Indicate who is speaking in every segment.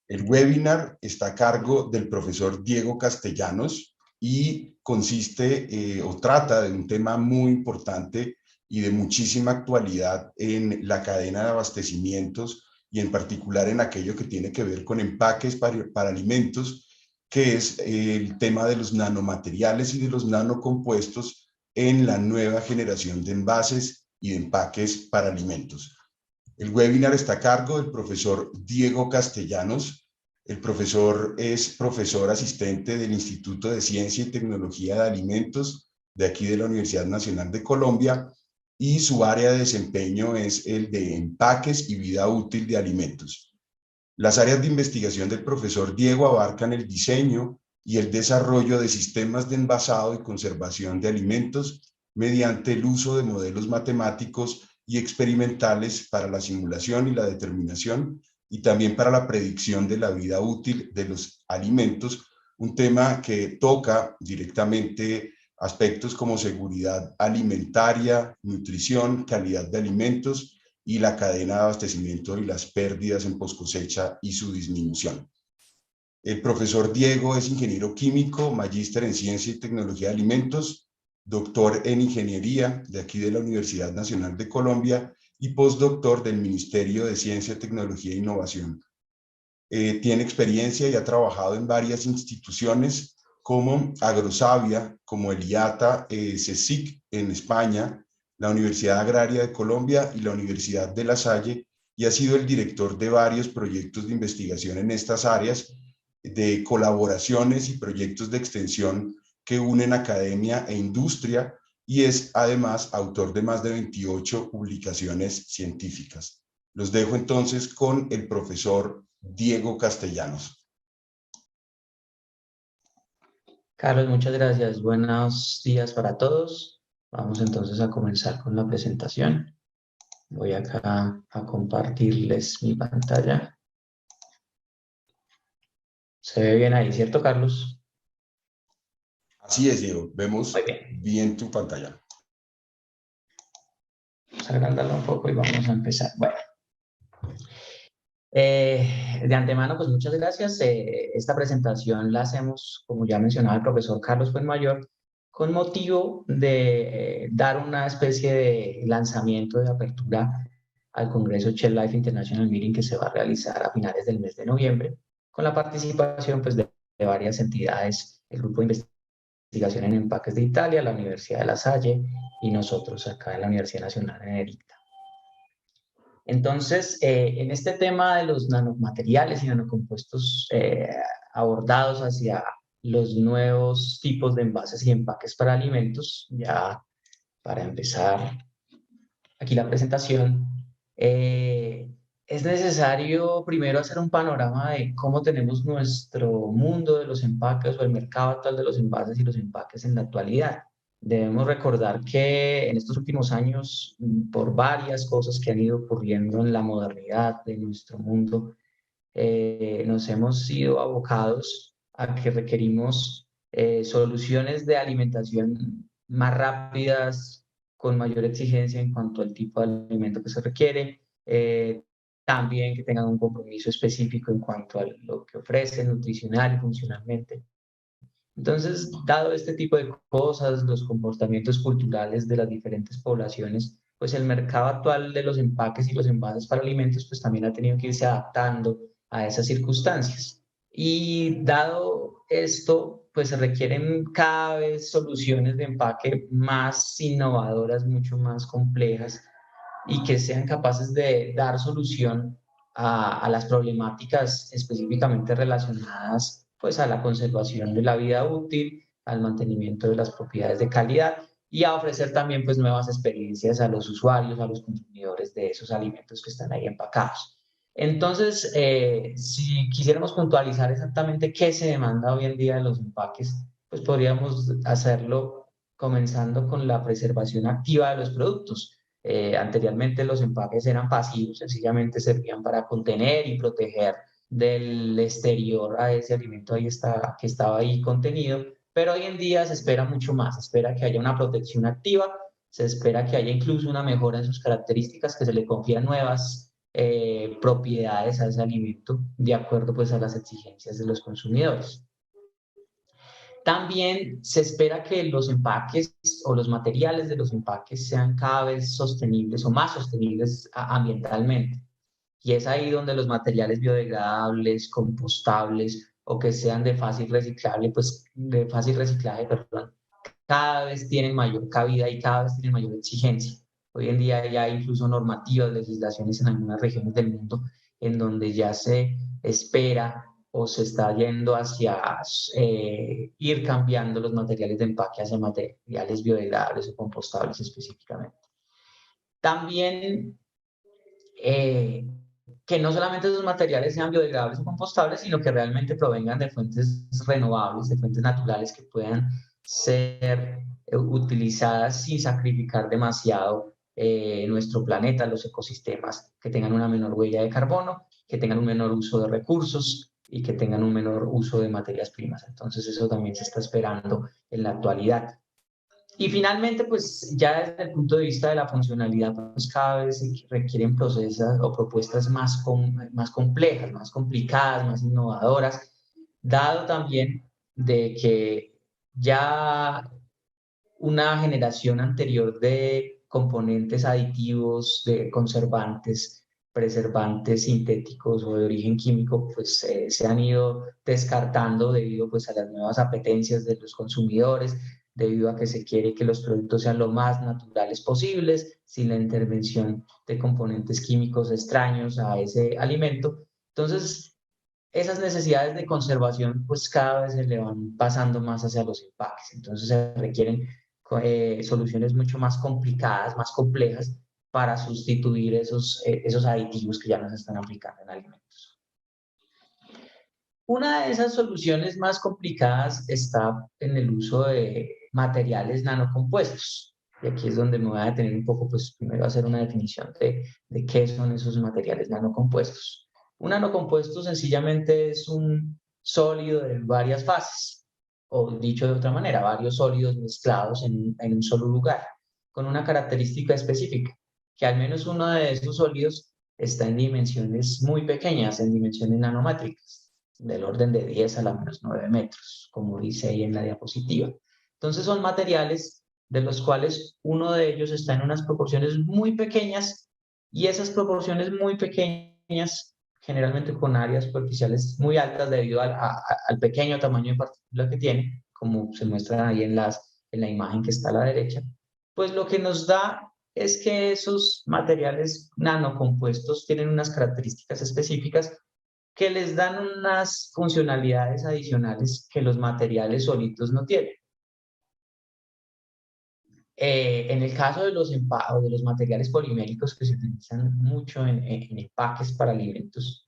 Speaker 1: El webinar está a cargo del profesor Diego Castellanos y consiste o trata de un tema muy importante y de muchísima actualidad en la cadena de abastecimientos y en particular en aquello que tiene que ver con empaques para alimentos, que es el tema de los nanomateriales y de los nanocompuestos en la nueva generación de envases y de empaques para alimentos. El webinar está a cargo del profesor Diego Castellanos. El profesor es profesor asistente del Instituto de Ciencia y Tecnología de Alimentos de aquí de la Universidad Nacional de Colombia y su área de desempeño es el de empaques y vida útil de alimentos. Las áreas de investigación del profesor Diego abarcan el diseño y el desarrollo de sistemas de envasado y conservación de alimentos mediante el uso de modelos matemáticos y experimentales para la simulación y la determinación y también para la predicción de la vida útil de los alimentos, un tema que toca directamente aspectos como seguridad alimentaria, nutrición, calidad de alimentos y la cadena de abastecimiento y las pérdidas en poscosecha y su disminución. El profesor Diego es ingeniero químico, magíster en ciencia y tecnología de alimentos, doctor en ingeniería de aquí de la Universidad Nacional de Colombia y postdoctor del Ministerio de Ciencia, Tecnología e Innovación. Tiene experiencia y ha trabajado en varias instituciones como Agrosavia, como el IATA CSIC en España, la Universidad Agraria de Colombia y la Universidad de La Salle, y ha sido el director de varios proyectos de investigación en estas áreas, de colaboraciones y proyectos de extensión que unen academia e industria, y es además autor de más de 28 publicaciones científicas. Los dejo entonces con el profesor Diego Castellanos.
Speaker 2: Carlos, muchas gracias. Buenos días para todos. Vamos entonces a comenzar con la presentación. Voy acá a compartirles mi pantalla. Se ve bien ahí, ¿cierto, Carlos?
Speaker 1: Así es, Diego. Vemos
Speaker 2: Muy bien.
Speaker 1: bien tu pantalla.
Speaker 2: Vamos a agrandarla un poco y vamos a empezar. Bueno. De antemano, pues muchas gracias. Esta presentación la hacemos, como ya mencionaba el profesor Carlos Fuenmayor, con motivo de dar una especie de lanzamiento de apertura al Congreso Shell Life International Meeting que se va a realizar a finales del mes de noviembre, con la participación pues, de varias entidades, el Grupo de Investigación en Empaques de Italia, la Universidad de La Salle y nosotros acá en la Universidad Nacional de Erika. Entonces, en este tema de los nanomateriales y nanocompuestos abordados hacia los nuevos tipos de envases y empaques para alimentos, ya para empezar aquí la presentación, es necesario primero hacer un panorama de cómo tenemos nuestro mundo de los empaques o el mercado actual de los envases y los empaques en la actualidad. Debemos recordar que en estos últimos años, por varias cosas que han ido ocurriendo en la modernidad de nuestro mundo, nos hemos sido abocados a que requerimos soluciones de alimentación más rápidas, con mayor exigencia en cuanto al tipo de alimento que se requiere, también que tengan un compromiso específico en cuanto a lo que ofrecen nutricional y funcionalmente. Entonces, dado este tipo de cosas, los comportamientos culturales de las diferentes poblaciones, pues el mercado actual de los empaques y los envases para alimentos, pues también ha tenido que irse adaptando a esas circunstancias. Y dado esto, pues se requieren cada vez soluciones de empaque más innovadoras, mucho más complejas y que sean capaces de dar solución a las problemáticas específicamente relacionadas pues, a la conservación de la vida útil, al mantenimiento de las propiedades de calidad y a ofrecer también pues, nuevas experiencias a los usuarios, a los consumidores de esos alimentos que están ahí empacados. Entonces, si quisiéramos puntualizar exactamente qué se demanda hoy en día de los empaques, pues podríamos hacerlo comenzando con la preservación activa de los productos. Anteriormente los empaques eran pasivos, sencillamente servían para contener y proteger del exterior a ese alimento que estaba ahí contenido, pero hoy en día se espera mucho más, se espera que haya una protección activa, se espera que haya incluso una mejora en sus características, que se le confían nuevas propiedades a ese alimento de acuerdo pues a las exigencias de los consumidores. También se espera que los empaques o los materiales de los empaques sean cada vez sostenibles o más sostenibles ambientalmente. Y es ahí donde los materiales biodegradables, compostables o que sean de fácil reciclable, pues de fácil reciclaje, perdón, cada vez tienen mayor cabida y cada vez tienen mayor exigencia. Hoy en día ya hay incluso normativas, legislaciones en algunas regiones del mundo en donde ya se espera o se está yendo hacia ir cambiando los materiales de empaque hacia materiales biodegradables o compostables específicamente. También que no solamente esos materiales sean biodegradables o compostables, sino que realmente provengan de fuentes renovables, de fuentes naturales que puedan ser utilizadas sin sacrificar demasiado nuestro planeta, los ecosistemas, que tengan una menor huella de carbono, que tengan un menor uso de recursos y que tengan un menor uso de materias primas. Entonces eso también se está esperando en la actualidad. Y finalmente, pues ya desde el punto de vista de la funcionalidad, pues cada vez se requieren procesos o propuestas más complejas, más complicadas, más innovadoras, dado también de que ya una generación anterior de componentes aditivos, de conservantes, preservantes sintéticos o de origen químico, pues se han ido descartando debido pues a las nuevas apetencias de los consumidores, debido a que se quiere que los productos sean lo más naturales posibles, sin la intervención de componentes químicos extraños a ese alimento. Entonces, esas necesidades de conservación pues cada vez se le van pasando más hacia los empaques. Entonces se requieren soluciones mucho más complicadas, más complejas para sustituir esos aditivos que ya no se están aplicando en alimentos. Una de esas soluciones más complicadas está en el uso de materiales nanocompuestos. Y aquí es donde me voy a detener un poco, pues primero hacer una definición de qué son esos materiales nanocompuestos. Un nanocompuesto sencillamente es un sólido de varias fases, o dicho de otra manera, varios sólidos mezclados en un solo lugar, con una característica específica, que al menos uno de esos sólidos está en dimensiones muy pequeñas, en dimensiones nanométricas del orden de 10 a la menos 9 metros, como dice ahí en la diapositiva. Entonces son materiales de los cuales uno de ellos está en unas proporciones muy pequeñas y esas proporciones muy pequeñas, generalmente con áreas superficiales muy altas debido al pequeño tamaño de partícula que tiene, como se muestra ahí en la imagen que está a la derecha, pues lo que nos da es que esos materiales nanocompuestos tienen unas características específicas que les dan unas funcionalidades adicionales que los materiales solitos no tienen. En el caso de los de los materiales poliméricos que se utilizan mucho en empaques para alimentos,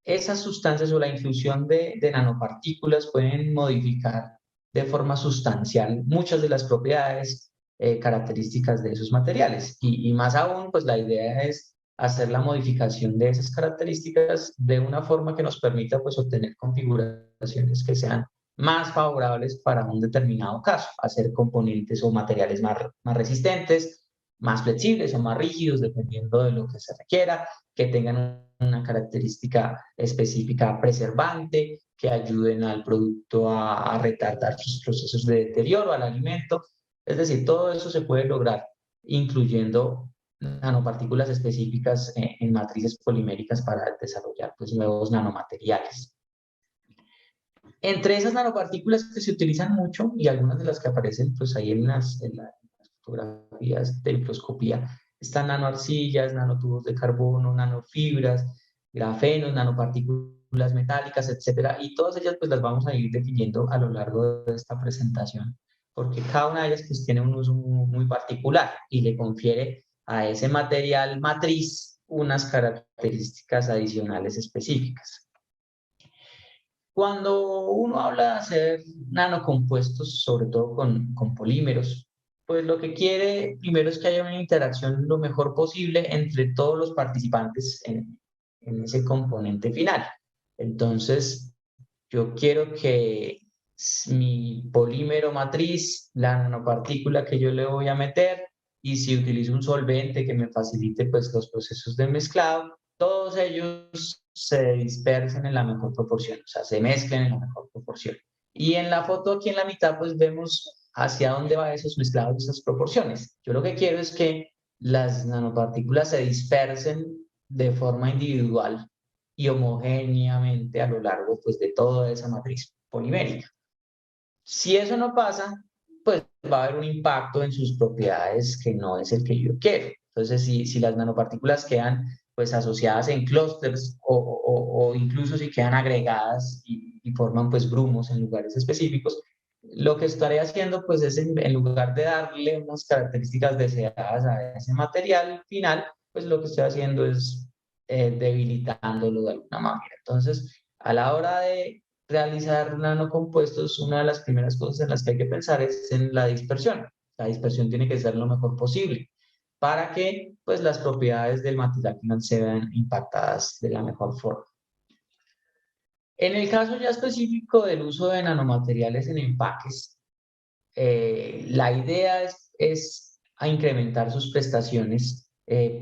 Speaker 2: esas sustancias o la inclusión de nanopartículas pueden modificar de forma sustancial muchas de las propiedades características de esos materiales. Y más aún, pues la idea es hacer la modificación de esas características de una forma que nos permita pues obtener configuraciones que sean más favorables para un determinado caso, hacer componentes o materiales más resistentes, más flexibles o más rígidos, dependiendo de lo que se requiera, que tengan una característica específica preservante, que ayuden al producto a retardar sus procesos de deterioro, al alimento. Es decir, todo eso se puede lograr incluyendo nanopartículas específicas en matrices poliméricas para desarrollar pues, nuevos nanomateriales. Entre esas nanopartículas que se utilizan mucho y algunas de las que aparecen pues, ahí en las fotografías de microscopía, están nanoarcillas, nanotubos de carbono, nanofibras, grafenos, nanopartículas metálicas, etcétera, y todas ellas pues las vamos a ir definiendo a lo largo de esta presentación, porque cada una de ellas pues tiene un uso muy particular y le confiere a ese material matriz unas características adicionales específicas. Cuando uno habla de hacer nanocompuestos, sobre todo con polímeros, pues lo que quiere primero es que haya una interacción lo mejor posible entre todos los participantes en ese componente final. Entonces, yo quiero que mi polímero matriz, la nanopartícula que yo le voy a meter, y si utilizo un solvente que me facilite pues, los procesos de mezclado, todos ellos se dispersen en la mejor proporción, o sea, se mezclen en la mejor proporción. Y en la foto aquí en la mitad, pues vemos hacia dónde va esos mezclados, esas proporciones. Yo lo que quiero es que las nanopartículas se dispersen de forma individual y homogéneamente a lo largo, pues, de toda esa matriz polimérica. Si eso no pasa, pues va a haber un impacto en sus propiedades que no es el que yo quiero. Entonces, si las nanopartículas quedan pues asociadas en clústeres o incluso si quedan agregadas y forman pues grumos en lugares específicos, lo que estaré haciendo pues es en lugar de darle unas características deseadas a ese material final, pues lo que estoy haciendo es debilitándolo de alguna manera. Entonces, a la hora de realizar nanocompuestos, una de las primeras cosas en las que hay que pensar es en la dispersión. La dispersión tiene que ser lo mejor posible para que pues, las propiedades del material final se vean impactadas de la mejor forma. En el caso ya específico del uso de nanomateriales en empaques, la idea es a incrementar sus prestaciones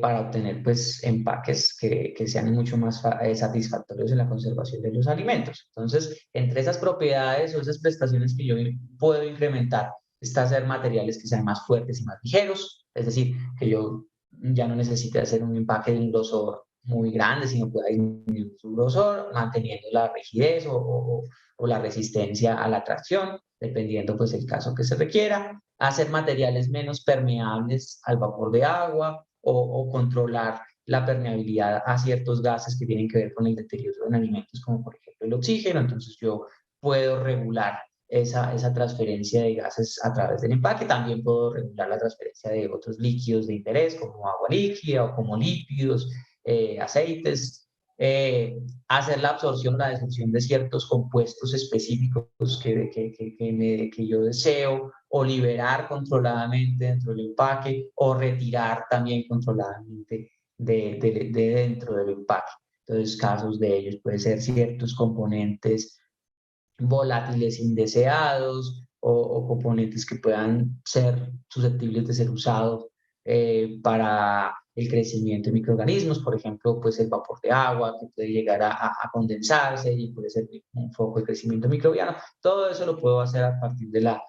Speaker 2: para obtener pues, empaques que sean mucho más satisfactorios en la conservación de los alimentos. Entonces, entre esas propiedades o esas prestaciones que yo puedo incrementar, está hacer materiales que sean más fuertes y más ligeros, es decir, que yo ya no necesite hacer un empaque de un grosor muy grande, sino pueda disminuir su grosor, manteniendo la rigidez o la resistencia a la tracción, dependiendo pues el caso que se requiera, hacer materiales menos permeables al vapor de agua o controlar la permeabilidad a ciertos gases que tienen que ver con el deterioro en alimentos, como por ejemplo el oxígeno. Entonces yo puedo regular esa transferencia de gases a través del empaque. También puedo regular la transferencia de otros líquidos de interés, como agua líquida o como lípidos, aceites, hacer la absorción o la desorción de ciertos compuestos específicos que yo deseo, o liberar controladamente dentro del empaque, o retirar también controladamente de dentro del empaque. Entonces, casos de ellos pueden ser ciertos componentes volátiles indeseados o componentes que puedan ser susceptibles de ser usados para el crecimiento de microorganismos, por ejemplo, pues el vapor de agua que puede llegar a condensarse y puede ser un foco de crecimiento microbiano. Todo eso lo puedo hacer a partir de la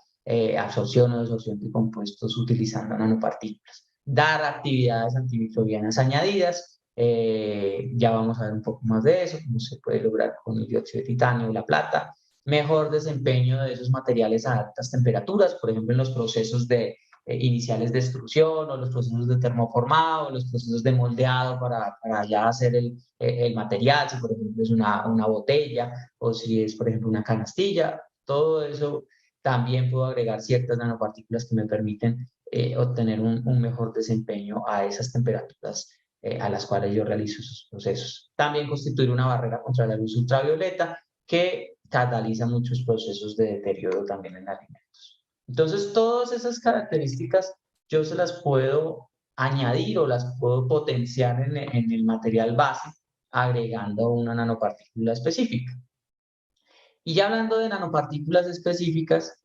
Speaker 2: absorción o desorción de compuestos utilizando nanopartículas. Dar actividades antimicrobianas añadidas, ya vamos a ver un poco más de eso, cómo se puede lograr con el dióxido de titanio o la plata, mejor desempeño de esos materiales a altas temperaturas, por ejemplo, en los procesos iniciales de extrusión o los procesos de termoformado, los procesos de moldeado para ya hacer el material, si por ejemplo es una botella o si es por ejemplo una canastilla, todo eso también puedo agregar ciertas nanopartículas que me permiten obtener un mejor desempeño a esas temperaturas a las cuales yo realizo esos procesos. También constituir una barrera contra la luz ultravioleta que cataliza muchos procesos de deterioro también en alimentos. Entonces, todas esas características yo se las puedo añadir o las puedo potenciar en el material base agregando una nanopartícula específica. Y ya hablando de nanopartículas específicas,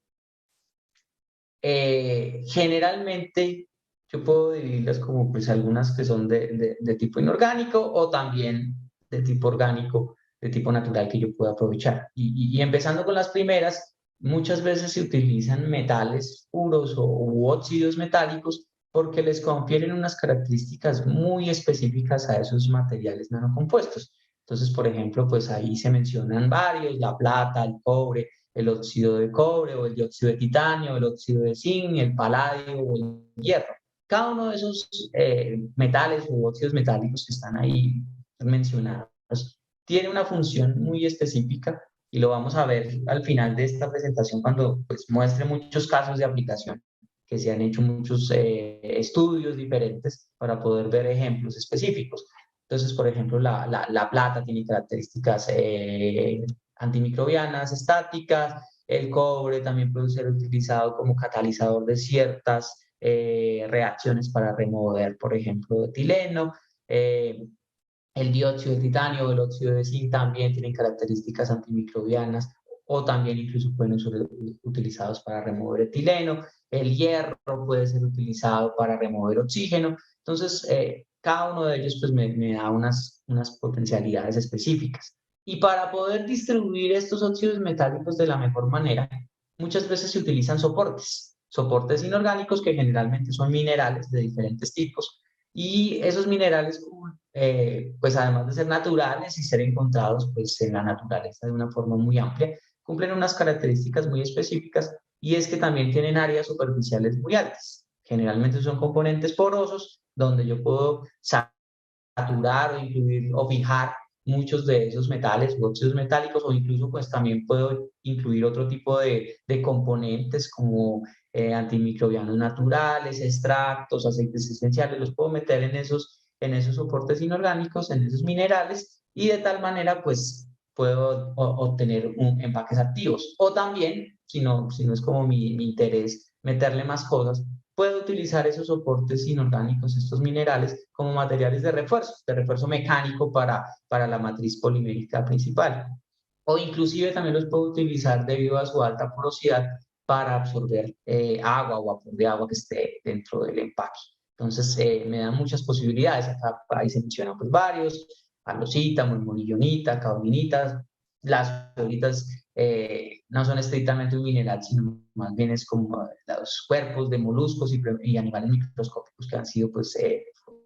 Speaker 2: generalmente yo puedo dividirlas como pues algunas que son de tipo inorgánico o también de tipo orgánico, de tipo natural que yo puedo aprovechar. Y empezando con las primeras, muchas veces se utilizan metales puros u óxidos metálicos porque les confieren unas características muy específicas a esos materiales nanocompuestos. Entonces, por ejemplo, pues ahí se mencionan varios, la plata, el cobre, el óxido de cobre o el dióxido de titanio, el óxido de zinc, el paladio o el hierro. Cada uno de esos metales u óxidos metálicos que están ahí mencionados tiene una función muy específica y lo vamos a ver al final de esta presentación cuando pues, muestre muchos casos de aplicación que se han hecho muchos estudios diferentes para poder ver ejemplos específicos. Entonces, por ejemplo, la plata tiene características antimicrobianas estáticas, el cobre también puede ser utilizado como catalizador de ciertas reacciones para remover, por ejemplo, etileno. El dióxido de titanio o el óxido de zinc también tienen características antimicrobianas o también incluso pueden ser utilizados para remover etileno. El hierro puede ser utilizado para remover oxígeno. Entonces, cada uno de ellos pues me da unas potencialidades específicas. Y para poder distribuir estos óxidos metálicos de la mejor manera, muchas veces se utilizan soportes inorgánicos que generalmente son minerales de diferentes tipos. Y esos minerales, pues además de ser naturales y ser encontrados pues en la naturaleza de una forma muy amplia, cumplen unas características muy específicas y es que también tienen áreas superficiales muy altas. Generalmente son componentes porosos donde yo puedo saturar o incluir o fijar muchos de esos metales u óxidos metálicos o incluso pues también puedo incluir otro tipo de componentes como antimicrobianos naturales, extractos, aceites esenciales, los puedo meter en esos soportes inorgánicos, en esos minerales y de tal manera pues puedo obtener empaques activos. O también, si no es como mi interés meterle más cosas, puedo utilizar esos soportes inorgánicos, estos minerales, como materiales de refuerzo mecánico para la matriz polimérica principal. O inclusive también los puedo utilizar debido a su alta porosidad para absorber agua o vapor de agua que esté dentro del empaque. Entonces, me dan muchas posibilidades. Acá ahí se mencionan pues varios, alosita, molmonillonita, caolinita. Las fluoritas no son estrictamente un mineral, sino más bien es como los cuerpos de moluscos y animales microscópicos que han sido pues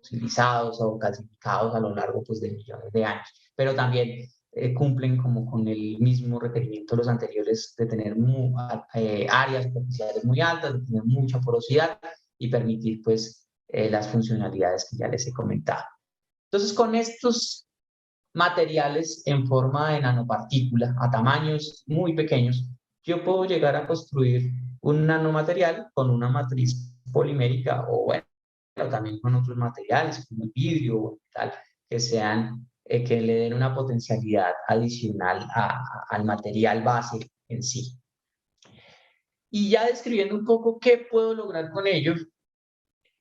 Speaker 2: fosilizados o calcificados a lo largo pues de millones de años. Pero también cumplen como con el mismo requerimiento de los anteriores de tener áreas superficiales muy altas, de tener mucha porosidad y permitir pues las funcionalidades que ya les he comentado. Entonces, con estos materiales en forma de nanopartícula a tamaños muy pequeños, yo puedo llegar a construir un nanomaterial con una matriz polimérica o bueno, también con otros materiales como el vidrio o tal, que sean que le den una potencialidad adicional al material base en sí. Y ya describiendo un poco qué puedo lograr con ello,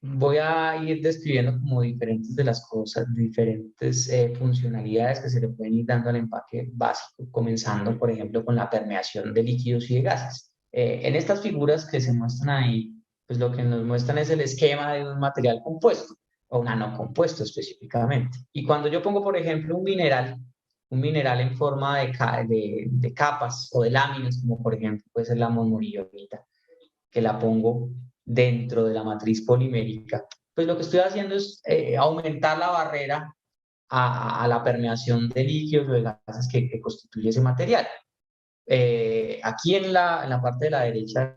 Speaker 2: voy a ir describiendo como diferentes de las cosas, diferentes funcionalidades que se le pueden ir dando al empaque básico, comenzando, por ejemplo, con la permeación de líquidos y de gases. En estas figuras que se muestran ahí, pues lo que nos muestran es el esquema de un material compuesto o nanocompuesto específicamente. Y cuando yo pongo, por ejemplo, un mineral en forma de capas o de láminas, como por ejemplo puede ser la monmorillonita, que la pongo dentro de la matriz polimérica, pues lo que estoy haciendo es aumentar la barrera a la permeación de líquidos o de gases que constituye ese material. Aquí en la parte de la derecha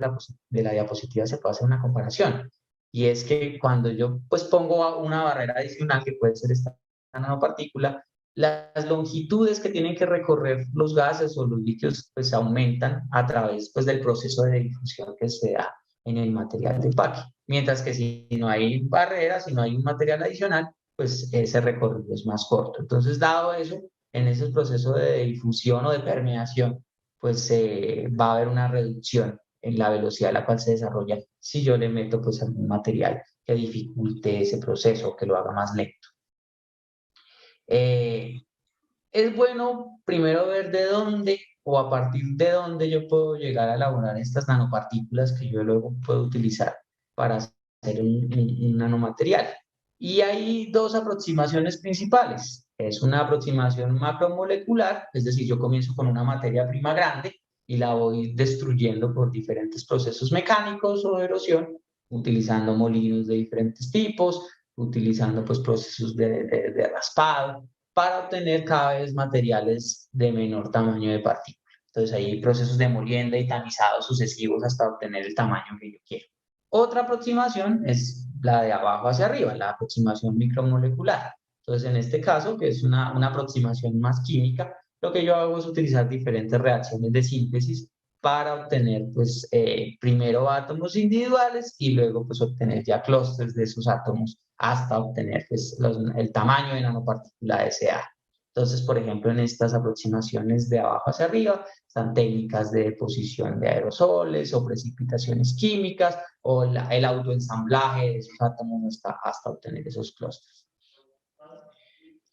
Speaker 2: de la diapositiva se puede hacer una comparación. Y es que cuando yo pues pongo una barrera adicional, que puede ser esta nanopartícula, las longitudes que tienen que recorrer los gases o los líquidos pues aumentan a través pues del proceso de difusión que se da en el material de empaque. Mientras que si no hay barreras, si no hay un material adicional, pues ese recorrido es más corto. Entonces, dado eso, en ese proceso de difusión o de permeación, pues va a haber una reducción en la velocidad a la cual se desarrolla si yo le meto pues algún material que dificulte ese proceso, que lo haga más lento. Es bueno primero ver de dónde o a partir de dónde yo puedo llegar a elaborar estas nanopartículas que yo luego puedo utilizar para hacer un nanomaterial. Y hay dos aproximaciones principales. Es una aproximación macromolecular, es decir, yo comienzo con una materia prima grande y la voy destruyendo por diferentes procesos mecánicos o de erosión, utilizando molinos de diferentes tipos, utilizando pues procesos de raspado para obtener cada vez materiales de menor tamaño de partícula. Entonces hay procesos de molienda y tamizado sucesivos hasta obtener el tamaño que yo quiero. Otra aproximación es la de abajo hacia arriba, la aproximación micromolecular. Entonces, en este caso, que es una aproximación más química, lo que yo hago es utilizar diferentes reacciones de síntesis para obtener, pues, primero átomos individuales y luego, pues, obtener ya clústeres de esos átomos hasta obtener, pues, el tamaño de nanopartícula deseada. Entonces, por ejemplo, en estas aproximaciones de abajo hacia arriba, están técnicas de deposición de aerosoles o precipitaciones químicas o el autoensamblaje de esos átomos hasta obtener esos clústeres.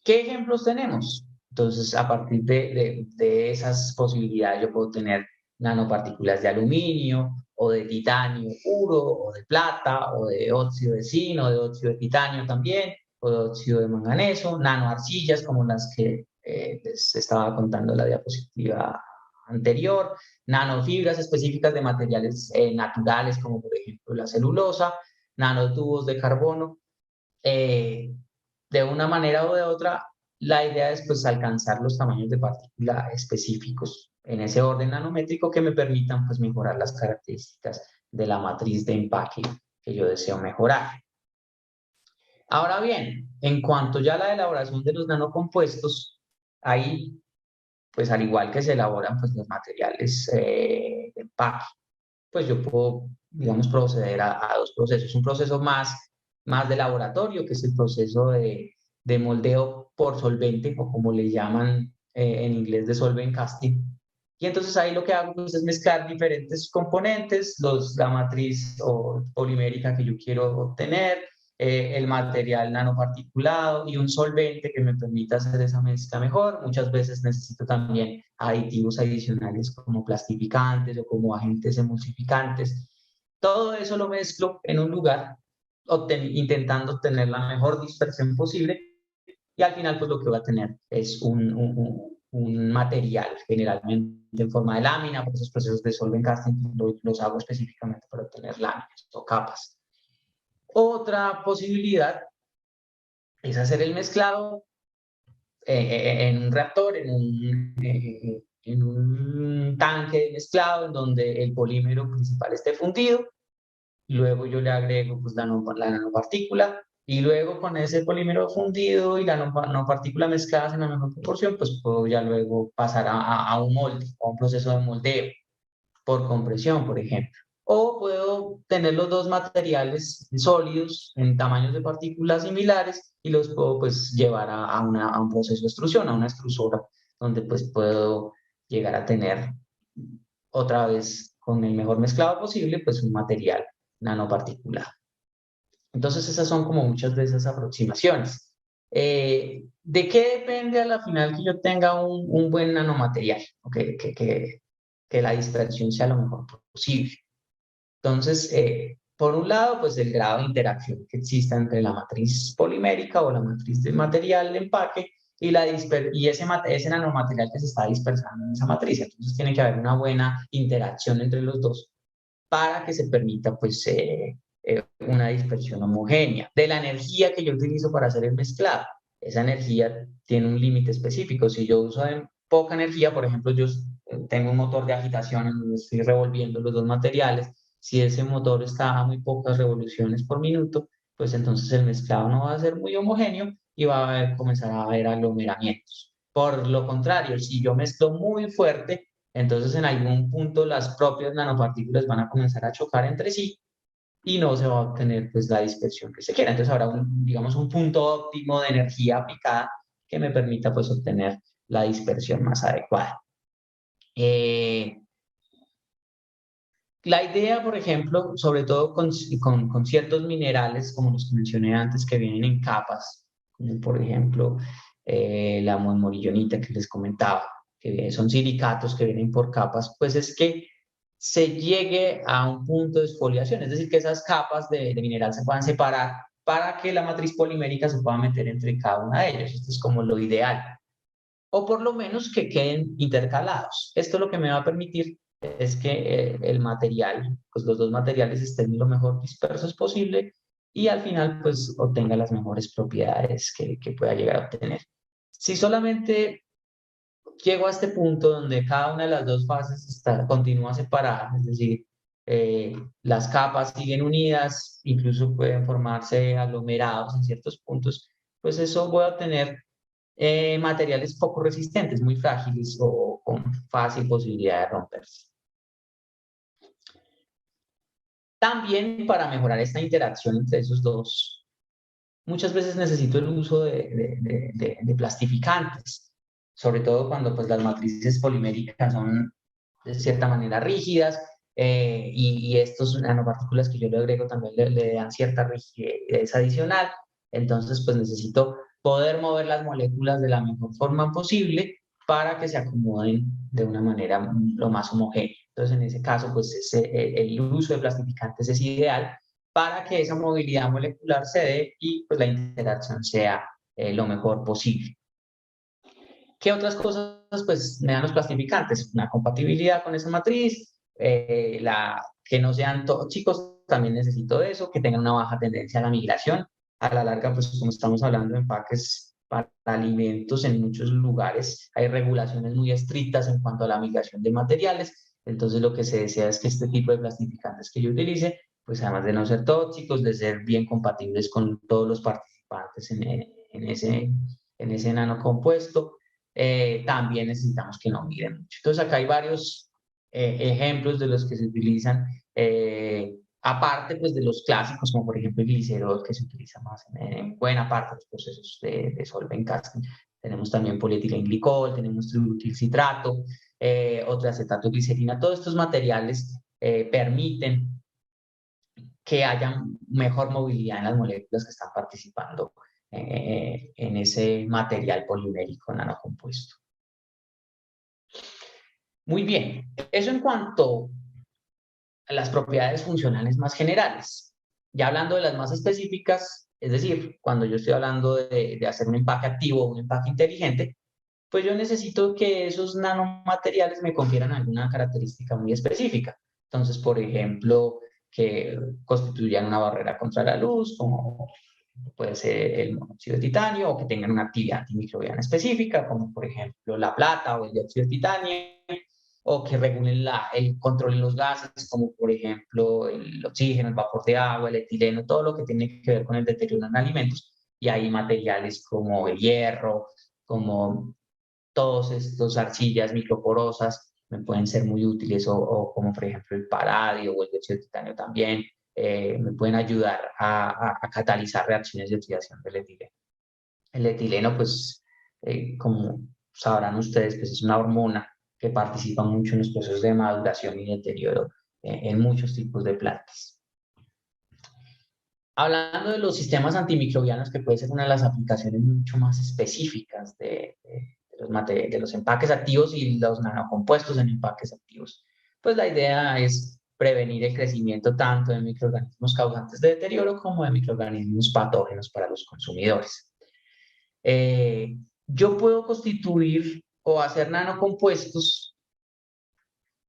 Speaker 2: ¿Qué ejemplos tenemos? Entonces, a partir de esas posibilidades, yo puedo tener nanopartículas de aluminio, o de titanio puro, o de plata, o de óxido de zinc, o de óxido de titanio también, óxido de manganeso, nanoarcillas como las que les estaba contando en la diapositiva anterior, nanofibras específicas de materiales naturales como por ejemplo la celulosa, nanotubos de carbono. De una manera o de otra, la idea es pues alcanzar los tamaños de partícula específicos en ese orden nanométrico que me permitan pues mejorar las características de la matriz de empaque que yo deseo mejorar. Ahora bien, en cuanto ya a la elaboración de los nanocompuestos, ahí pues al igual que se elaboran pues los materiales de empaque, pues yo puedo, digamos, proceder a dos procesos. Un proceso más de laboratorio, que es el proceso de moldeo por solvente, o como le llaman en inglés de solvent casting. Y entonces ahí lo que hago pues, es mezclar diferentes componentes, la matriz o polimérica que yo quiero obtener, el material nanoparticulado y un solvente que me permita hacer esa mezcla mejor. Muchas veces necesito también aditivos adicionales como plastificantes o como agentes emulsificantes. Todo eso lo mezclo en un lugar, intentando obtener la mejor dispersión posible y al final pues lo que voy a tener es un material generalmente en forma de lámina, por esos procesos de solvent casting los hago específicamente para obtener láminas o capas. Otra posibilidad es hacer el mezclado en un reactor, en un tanque de mezclado en donde el polímero principal esté fundido. Luego yo le agrego pues, la nanopartícula y luego con ese polímero fundido y la nanopartícula mezcladas en la mejor proporción, pues puedo ya luego pasar a un molde, a un proceso de moldeo por compresión, por ejemplo. O puedo tener los dos materiales sólidos en tamaños de partículas similares y los puedo pues llevar a un proceso de extrusión, a una extrusora, donde pues puedo llegar a tener otra vez con el mejor mezclado posible pues un material nanoparticular. Entonces esas son como muchas de esas aproximaciones. ¿De qué depende a la final que yo tenga un buen nanomaterial? Que la dispersión sea lo mejor posible. Entonces, por un lado, pues el grado de interacción que exista entre la matriz polimérica o la matriz del material de empaque y ese nanomaterial que se está dispersando en esa matriz. Entonces, tiene que haber una buena interacción entre los dos para que se permita, pues, una dispersión homogénea. De la energía que yo utilizo para hacer el mezclado, esa energía tiene un límite específico. Si yo uso poca energía, por ejemplo, yo tengo un motor de agitación en donde estoy revolviendo los dos materiales, si ese motor está a muy pocas revoluciones por minuto, pues entonces el mezclado no va a ser muy homogéneo y va a comenzar a haber aglomeramientos. Por lo contrario, si yo mezclo muy fuerte, entonces en algún punto las propias nanopartículas van a comenzar a chocar entre sí y no se va a obtener pues la dispersión que se quiera. Entonces habrá digamos un punto óptimo de energía aplicada que me permita pues obtener la dispersión más adecuada. La idea, por ejemplo, sobre todo con ciertos minerales, como los que mencioné antes, que vienen en capas, como por ejemplo la monmorillonita que les comentaba, que son silicatos que vienen por capas, pues es que se llegue a un punto de exfoliación, es decir, que esas capas de mineral se puedan separar para que la matriz polimérica se pueda meter entre cada una de ellas. Esto es como lo ideal. O por lo menos que queden intercalados. Esto lo que me va a permitir es que el material, pues los dos materiales estén lo mejor dispersos posible y al final pues obtenga las mejores propiedades que pueda llegar a obtener. Si solamente llego a este punto donde cada una de las dos fases continúa separada, es decir, las capas siguen unidas, incluso pueden formarse aglomerados en ciertos puntos, pues eso voy a obtener materiales poco resistentes, muy frágiles o con fácil posibilidad de romperse. También para mejorar esta interacción entre esos dos, muchas veces necesito el uso de plastificantes, sobre todo cuando pues, las matrices poliméricas son de cierta manera rígidas y estos nanopartículas que yo le agrego también le dan cierta rigidez adicional. Entonces, pues necesito poder mover las moléculas de la mejor forma posible para que se acomoden de una manera lo más homogénea. Entonces, en ese caso, pues el uso de plastificantes es ideal para que esa movilidad molecular se dé y pues la interacción sea lo mejor posible. ¿Qué otras cosas pues me dan los plastificantes? Una compatibilidad con esa matriz, que no sean tóxicos, también necesito de eso, que tengan una baja tendencia a la migración. A la larga, pues como estamos hablando de empaques para alimentos, en muchos lugares hay regulaciones muy estrictas en cuanto a la migración de materiales. Entonces lo que se desea es que este tipo de plastificantes que yo utilice, pues además de no ser tóxicos, de ser bien compatibles con todos los participantes en ese nanocompuesto, también necesitamos que no migren mucho. Entonces acá hay varios ejemplos de los que se utilizan, aparte pues de los clásicos, como por ejemplo el glicerol, que se utiliza más en buena parte de los procesos de solvent casting. Tenemos también polietilenglicol, tenemos tributilcitrato, otro acetato glicerina. Todos estos materiales permiten que haya mejor movilidad en las moléculas que están participando en ese material polimérico nanocompuesto. Muy bien, eso en cuanto a las propiedades funcionales más generales. Ya hablando de las más específicas, es decir, cuando yo estoy hablando de hacer un empaque activo o un empaque inteligente, pues yo necesito que esos nanomateriales me confieran alguna característica muy específica. Entonces, por ejemplo, que constituyan una barrera contra la luz, como puede ser el monóxido de titanio, o que tengan una actividad antimicrobiana específica, como por ejemplo la plata o el dióxido de titanio, o que regulen el control de los gases, como por ejemplo el oxígeno, el vapor de agua, el etileno, todo lo que tiene que ver con el deterioro en alimentos. Y hay materiales como el hierro, como todos estos arcillas microporosas me pueden ser muy útiles, o como por ejemplo el paladio o el dióxido de titanio también, me pueden ayudar a catalizar reacciones de oxidación del etileno. El etileno, pues, como sabrán ustedes, pues es una hormona que participa mucho en los procesos de maduración y deterioro en muchos tipos de plantas. Hablando de los sistemas antimicrobianos, que puede ser una de las aplicaciones mucho más específicas de los empaques activos y los nanocompuestos en empaques activos, pues la idea es prevenir el crecimiento tanto de microorganismos causantes de deterioro como de microorganismos patógenos para los consumidores. Yo puedo constituir o hacer nanocompuestos,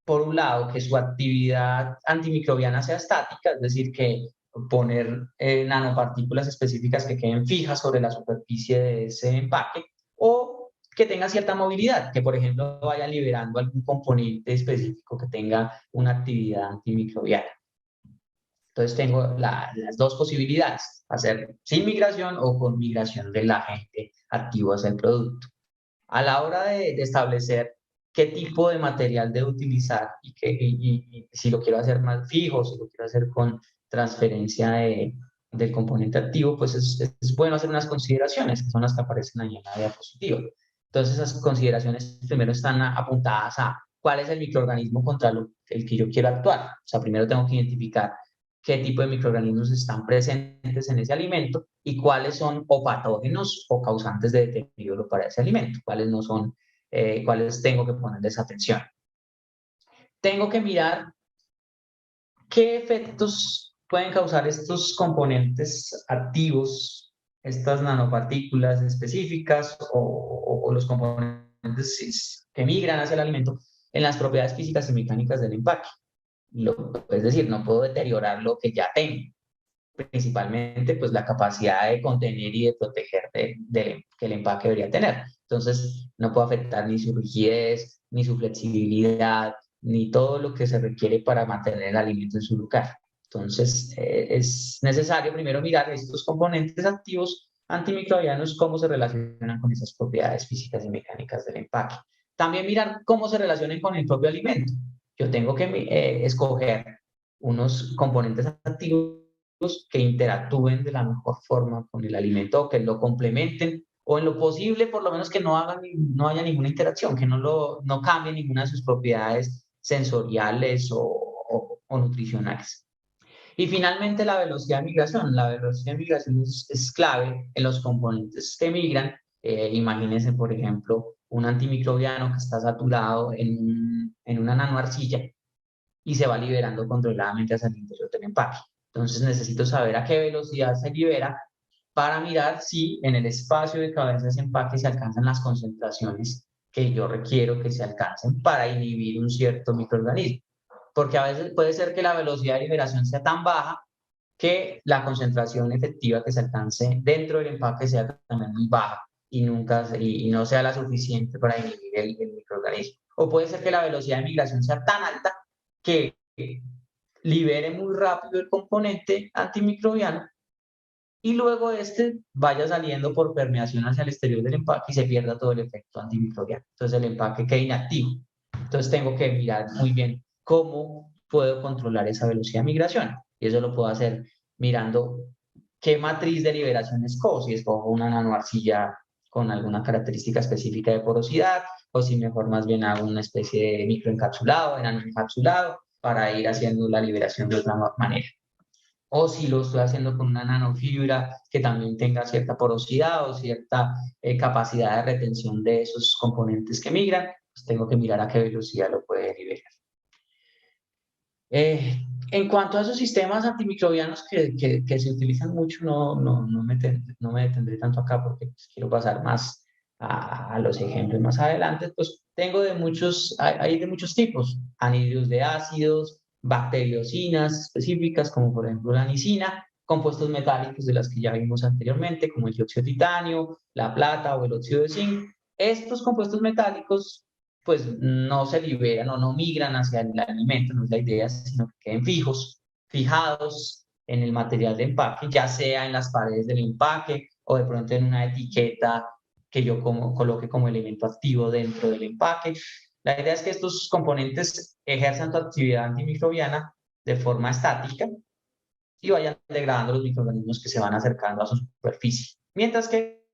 Speaker 2: por un lado, que su actividad antimicrobiana sea estática, es decir, que poner nanopartículas específicas que queden fijas sobre la superficie de ese empaque, o que tenga cierta movilidad, que por ejemplo vaya liberando algún componente específico que tenga una actividad antimicrobiana. Entonces tengo las dos posibilidades, hacer sin migración o con migración del agente activo hacia el producto. A la hora de establecer qué tipo de material debo utilizar y si lo quiero hacer más fijo, si lo quiero hacer con transferencia del componente activo, pues es bueno hacer unas consideraciones, que son las que aparecen ahí en la diapositiva. Entonces, esas consideraciones primero están apuntadas a cuál es el microorganismo contra el que yo quiero actuar. O sea, primero tengo que identificar qué tipo de microorganismos están presentes en ese alimento y cuáles son o patógenos o causantes de deterioro para ese alimento, cuáles no son, cuáles tengo que ponerles atención. Tengo que mirar qué efectos pueden causar estos componentes activos, estas nanopartículas específicas o los componentes que migran hacia el alimento en las propiedades físicas y mecánicas del empaque. Es decir, no puedo deteriorar lo que ya tengo, principalmente pues la capacidad de contener y de proteger que el empaque debería tener. Entonces, no puedo afectar ni su rigidez, ni su flexibilidad, ni todo lo que se requiere para mantener el alimento en su lugar. Entonces, es necesario primero mirar estos componentes activos antimicrobianos, cómo se relacionan con esas propiedades físicas y mecánicas del empaque. También mirar cómo se relacionan con el propio alimento. Yo tengo que escoger unos componentes activos que interactúen de la mejor forma con el alimento, o que lo complementen, o en lo posible, por lo menos que no haya ninguna interacción, que no cambie ninguna de sus propiedades sensoriales o nutricionales. Y finalmente, la velocidad de migración. La velocidad de migración es clave en los componentes que migran. Imagínense, por ejemplo, un antimicrobiano que está saturado en una nanoarcilla y se va liberando controladamente hacia el interior del empaque. Entonces necesito saber a qué velocidad se libera para mirar si en el espacio de cabeza de ese empaque se alcanzan las concentraciones que yo requiero que se alcancen para inhibir un cierto microorganismo. Porque a veces puede ser que la velocidad de liberación sea tan baja que la concentración efectiva que se alcance dentro del empaque sea también muy baja y, y no sea la suficiente para inhibir el microorganismo. O puede ser que la velocidad de migración sea tan alta que libere muy rápido el componente antimicrobiano y luego este vaya saliendo por permeación hacia el exterior del empaque y se pierda todo el efecto antimicrobiano. Entonces el empaque queda inactivo. Entonces tengo que mirar muy bien cómo puedo controlar esa velocidad de migración. Y eso lo puedo hacer mirando qué matriz de liberación escojo. Si escojo una nanoarcilla con alguna característica específica de porosidad, o si mejor más bien hago una especie de microencapsulado, de nanoencapsulado, para ir haciendo la liberación de otra manera. O si lo estoy haciendo con una nanofibra que también tenga cierta porosidad o cierta capacidad de retención de esos componentes que migran, pues tengo que mirar a qué velocidad lo puede liberar. En cuanto a esos sistemas antimicrobianos que se utilizan mucho, no me detendré tanto acá porque pues, quiero pasar más a los ejemplos más adelante. Pues tengo hay de muchos tipos, anhidridos de ácidos, bacteriocinas específicas, como por ejemplo la anicina, compuestos metálicos de las que ya vimos anteriormente, como el dióxido de titanio, la plata o el óxido de zinc. Estos compuestos metálicos pues no se liberan o no migran hacia el alimento, no es la idea, sino que queden fijados en el material de empaque, ya sea en las paredes del empaque o de pronto en una etiqueta que yo coloque como elemento activo dentro del empaque. La idea es que estos componentes ejerzan su actividad antimicrobiana de forma estática y vayan degradando los microorganismos que se van acercando a su superficie. Mientras que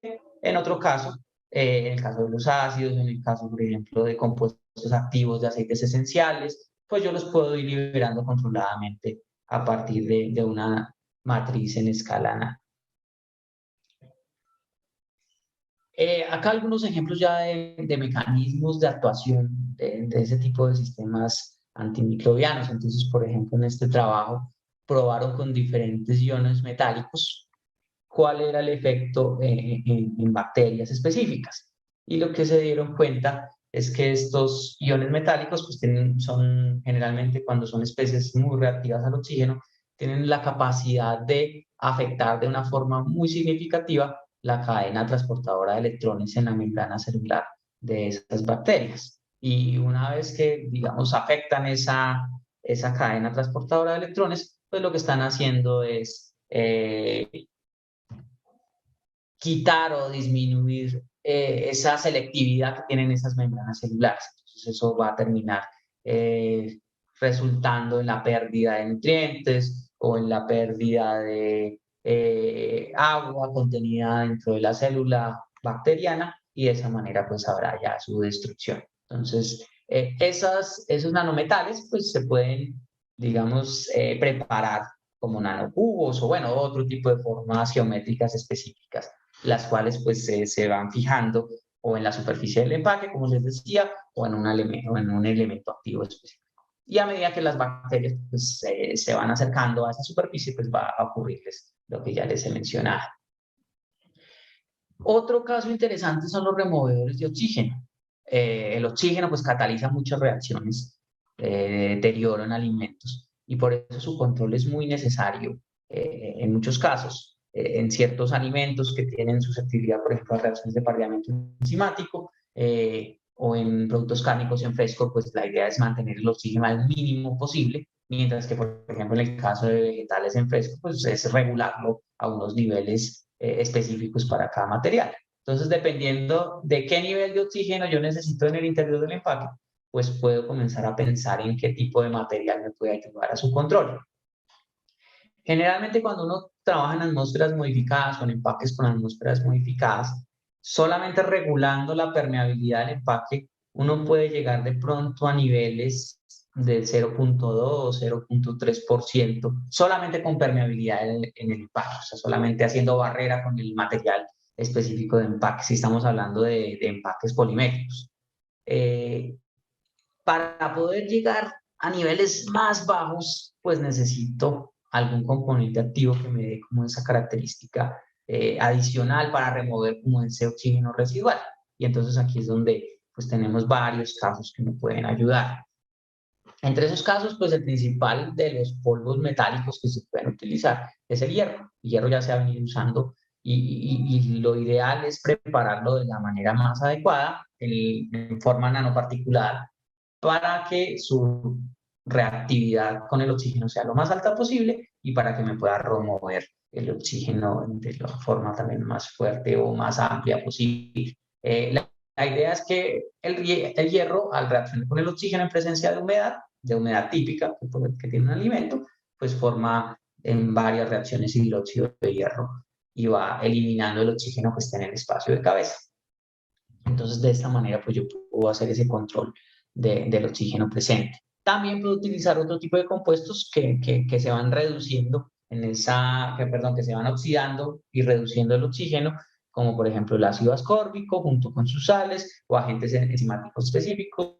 Speaker 2: en otro caso, en el caso de los ácidos, en el caso, por ejemplo, de compuestos activos de aceites esenciales, pues yo los puedo ir liberando controladamente a partir de una matriz en escala nano. Acá algunos ejemplos ya de mecanismos de actuación de ese tipo de sistemas antimicrobianos. Entonces, por ejemplo, en este trabajo probaron con diferentes iones metálicos cuál era el efecto en bacterias específicas. Y lo que se dieron cuenta es que estos iones metálicos pues son generalmente cuando son especies muy reactivas al oxígeno, tienen la capacidad de afectar de una forma muy significativa la cadena transportadora de electrones en la membrana celular de esas bacterias. Y una vez que, digamos, afectan esa cadena transportadora de electrones, pues lo que están haciendo es quitar o disminuir esa selectividad que tienen esas membranas celulares. Entonces eso va a terminar resultando en la pérdida de nutrientes o en la pérdida de agua contenida dentro de la célula bacteriana y de esa manera pues habrá ya su destrucción. Entonces esos nanometales pues se pueden, digamos, preparar como nanocubos o bueno, otro tipo de formas geométricas específicas las cuales pues se van fijando o en la superficie del empaque, como les decía, o en un elemento activo específico. Y a medida que las bacterias pues, se van acercando a esa superficie, pues va a ocurrirles lo que ya les he mencionado. Otro caso interesante son los removedores de oxígeno. El oxígeno pues cataliza muchas reacciones de deterioro en alimentos y por eso su control es muy necesario en muchos casos. En ciertos alimentos que tienen susceptibilidad, por ejemplo, a reacciones de pardeamiento enzimático o en productos cárnicos en fresco, pues la idea es mantener el oxígeno al mínimo posible, mientras que, por ejemplo, en el caso de vegetales en fresco, pues es regularlo a unos niveles específicos para cada material. Entonces, dependiendo de qué nivel de oxígeno yo necesito en el interior del empaque, pues puedo comenzar a pensar en qué tipo de material me puede ayudar a su control. Generalmente cuando uno trabaja en atmósferas modificadas o en empaques con atmósferas modificadas, solamente regulando la permeabilidad del empaque, uno puede llegar de pronto a niveles de 0.2 o 0.3%, solamente con permeabilidad en el empaque, o sea, solamente haciendo barrera con el material específico de empaque, si estamos hablando de empaques polimétricos. Para poder llegar a niveles más bajos, pues necesito algún componente activo que me dé como esa característica adicional para remover como ese oxígeno residual. Y entonces aquí es donde pues tenemos varios casos que me pueden ayudar. Entre esos casos, pues el principal de los polvos metálicos que se pueden utilizar es el hierro. El hierro ya se ha venido usando y lo ideal es prepararlo de la manera más adecuada, en forma nanoparticular, para que su reactividad con el oxígeno sea lo más alta posible y para que me pueda remover el oxígeno de la forma también más fuerte o más amplia posible. La idea es que el hierro, al reaccionar con el oxígeno en presencia de humedad típica que tiene un alimento, pues forma en varias reacciones hidróxido de hierro y va eliminando el oxígeno que está en el espacio de cabeza. Entonces, de esta manera, pues yo puedo hacer ese control del oxígeno presente. También puedo utilizar otro tipo de compuestos que se van reduciendo que se van oxidando y reduciendo el oxígeno, como por ejemplo el ácido ascórbico junto con sus sales o agentes enzimáticos específicos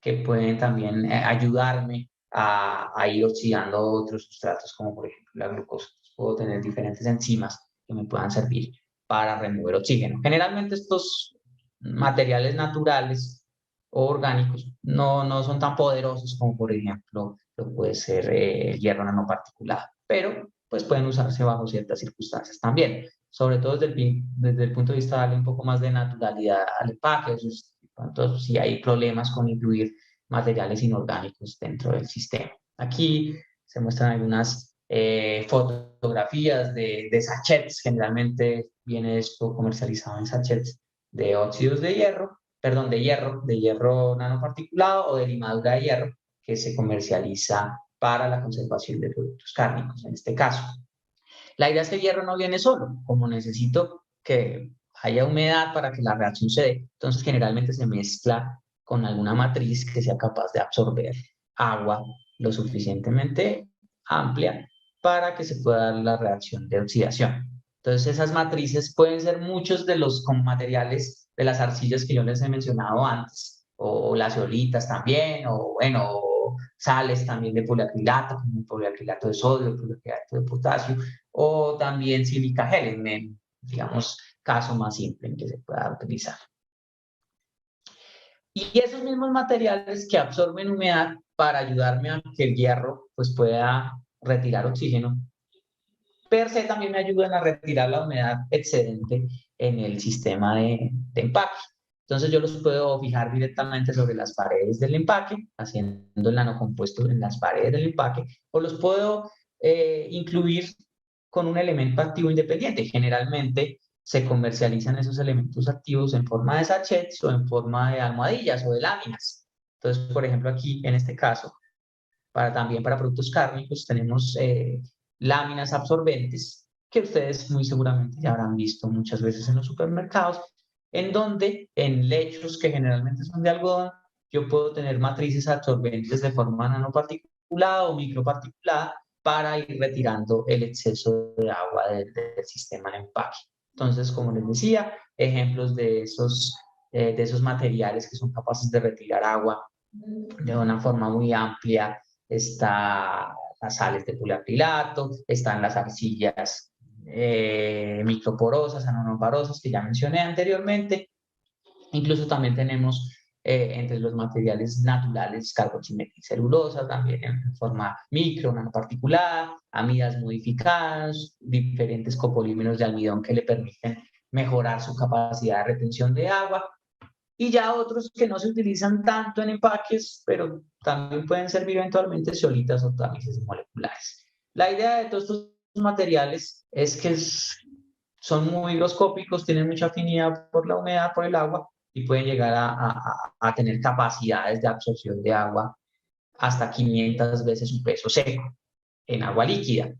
Speaker 2: que pueden también ayudarme a ir oxidando otros sustratos, como por ejemplo la glucosa. Puedo tener diferentes enzimas que me puedan servir para remover oxígeno. Generalmente estos materiales naturales o orgánicos no son tan poderosos como por ejemplo lo puede ser el hierro nanoparticulado, pero pues pueden usarse bajo ciertas circunstancias también, sobre todo desde el punto de vista de darle un poco más de naturalidad al empaque. Entonces, si hay problemas con incluir materiales inorgánicos dentro del sistema. Aquí se muestran algunas fotografías de sachets. Generalmente viene esto comercializado en sachets de óxidos de hierro, perdón, de hierro nanoparticulado o de limadura de hierro que se comercializa para la conservación de productos cárnicos, en este caso. La idea es que el hierro no viene solo, como necesito que haya humedad para que la reacción se dé, entonces generalmente se mezcla con alguna matriz que sea capaz de absorber agua lo suficientemente amplia para que se pueda dar la reacción de oxidación. Entonces esas matrices pueden ser muchos de los materiales de las arcillas que yo les he mencionado antes, o las eolitas también, o bueno, sales también de poliacrilato, como poliacrilato de sodio, poliacrilato de potasio, o también sílica gel, en el, digamos, caso más simple en que se pueda utilizar. Y esos mismos materiales que absorben humedad para ayudarme a que el hierro pues, pueda retirar oxígeno, per se también me ayudan a retirar la humedad excedente en el sistema de empaque. Entonces yo los puedo fijar directamente sobre las paredes del empaque, haciendo el nanocompuesto en las paredes del empaque, o los puedo incluir con un elemento activo independiente. Generalmente se comercializan esos elementos activos en forma de sachets o en forma de almohadillas o de láminas. Entonces, por ejemplo, aquí en este caso, también para productos cárnicos tenemos láminas absorbentes que ustedes muy seguramente ya habrán visto muchas veces en los supermercados, en donde en lechos que generalmente son de algodón, yo puedo tener matrices absorbentes de forma nanoparticulada o microparticulada para ir retirando el exceso de agua del sistema de empaque. Entonces, como les decía, ejemplos de esos materiales que son capaces de retirar agua de una forma muy amplia. Está las sales de poliacrilato, están las arcillas microporosas, anonoporosas que ya mencioné anteriormente. Incluso también tenemos entre los materiales naturales carboximetilcelulosa, también en forma micro, nanoparticulada, amidas modificadas, diferentes copolímeros de almidón que le permiten mejorar su capacidad de retención de agua, y ya otros que no se utilizan tanto en empaques, pero también pueden servir eventualmente zeolitas o tamices moleculares. La idea de todos estos materiales es que son muy higroscópicos, tienen mucha afinidad por la humedad, por el agua, y pueden llegar a tener capacidades de absorción de agua hasta 500 veces su peso seco en agua líquida.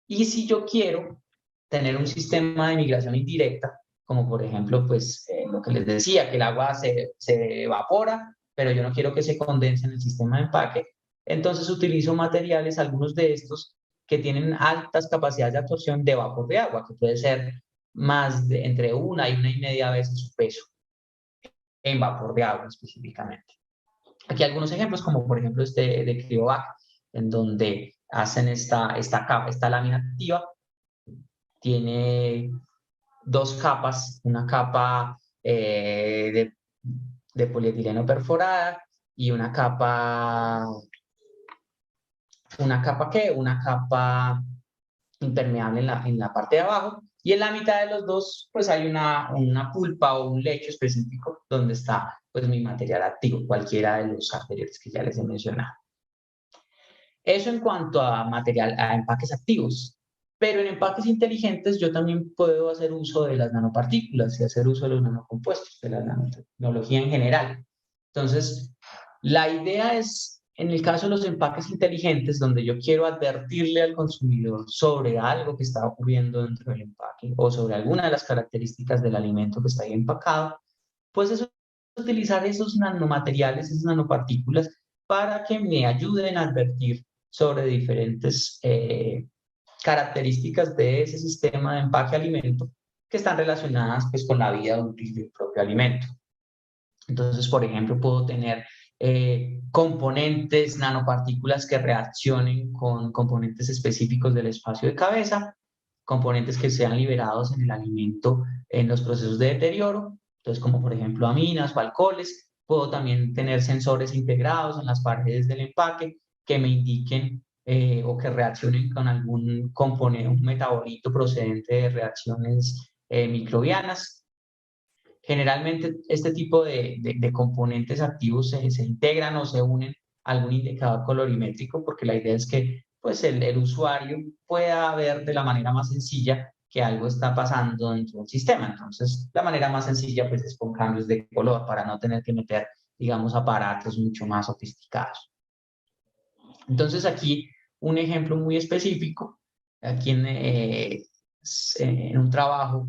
Speaker 2: Y si yo quiero tener un sistema de migración indirecta, como por ejemplo, pues lo que les decía, que el agua se evapora, pero yo no quiero que se condense en el sistema de empaque, entonces utilizo materiales, algunos de estos, que tienen altas capacidades de absorción de vapor de agua, que puede ser entre 1 y 1,5 veces su peso en vapor de agua específicamente. Aquí algunos ejemplos, como por ejemplo este de Cryovac, en donde hacen esta capa, esta lámina activa. Tiene dos capas, una capa de polietileno perforada y una capa impermeable en la parte de abajo, y en la mitad de los dos pues hay una pulpa o un lecho específico donde está pues mi material activo, cualquiera de los anteriores que ya les he mencionado. Eso en cuanto a material, a empaques activos. Pero en empaques inteligentes yo también puedo hacer uso de las nanopartículas y hacer uso de los nanocompuestos, de la nanotecnología en general. Entonces, la idea es, en el caso de los empaques inteligentes, donde yo quiero advertirle al consumidor sobre algo que está ocurriendo dentro del empaque o sobre alguna de las características del alimento que está ahí empacado, pues es utilizar esos nanomateriales, esas nanopartículas, para que me ayuden a advertir sobre diferentes características de ese sistema de empaque alimento que están relacionadas pues, con la vida útil del propio alimento. Entonces, por ejemplo, puedo tener componentes, nanopartículas que reaccionen con componentes específicos del espacio de cabeza, componentes que sean liberados en el alimento en los procesos de deterioro, entonces como por ejemplo aminas o alcoholes. Puedo también tener sensores integrados en las paredes del empaque que me indiquen o que reaccionen con algún componente, un metabolito procedente de reacciones microbianas. Generalmente este tipo de componentes activos se integran o se unen a algún indicador colorimétrico, porque la idea es que pues, el usuario pueda ver de la manera más sencilla que algo está pasando dentro del sistema. Entonces, la manera más sencilla pues, es con cambios de color para no tener que meter, digamos, aparatos mucho más sofisticados. Entonces, aquí un ejemplo muy específico, aquí en un trabajo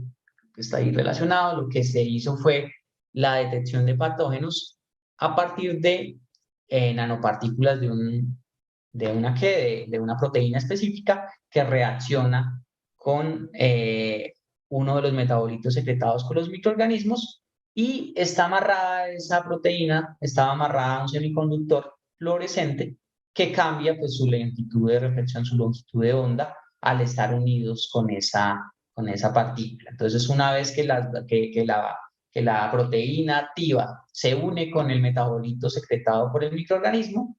Speaker 2: que está ahí relacionado, lo que se hizo fue la detección de patógenos a partir de nanopartículas de una proteína específica que reacciona con uno de los metabolitos secretados por los microorganismos, y está amarrada esa proteína, estaba amarrada a un semiconductor fluorescente que cambia pues, su lentitud de reflexión, su longitud de onda, al estar unidos con esa partícula. Entonces, una vez que la proteína activa se une con el metabolito secretado por el microorganismo,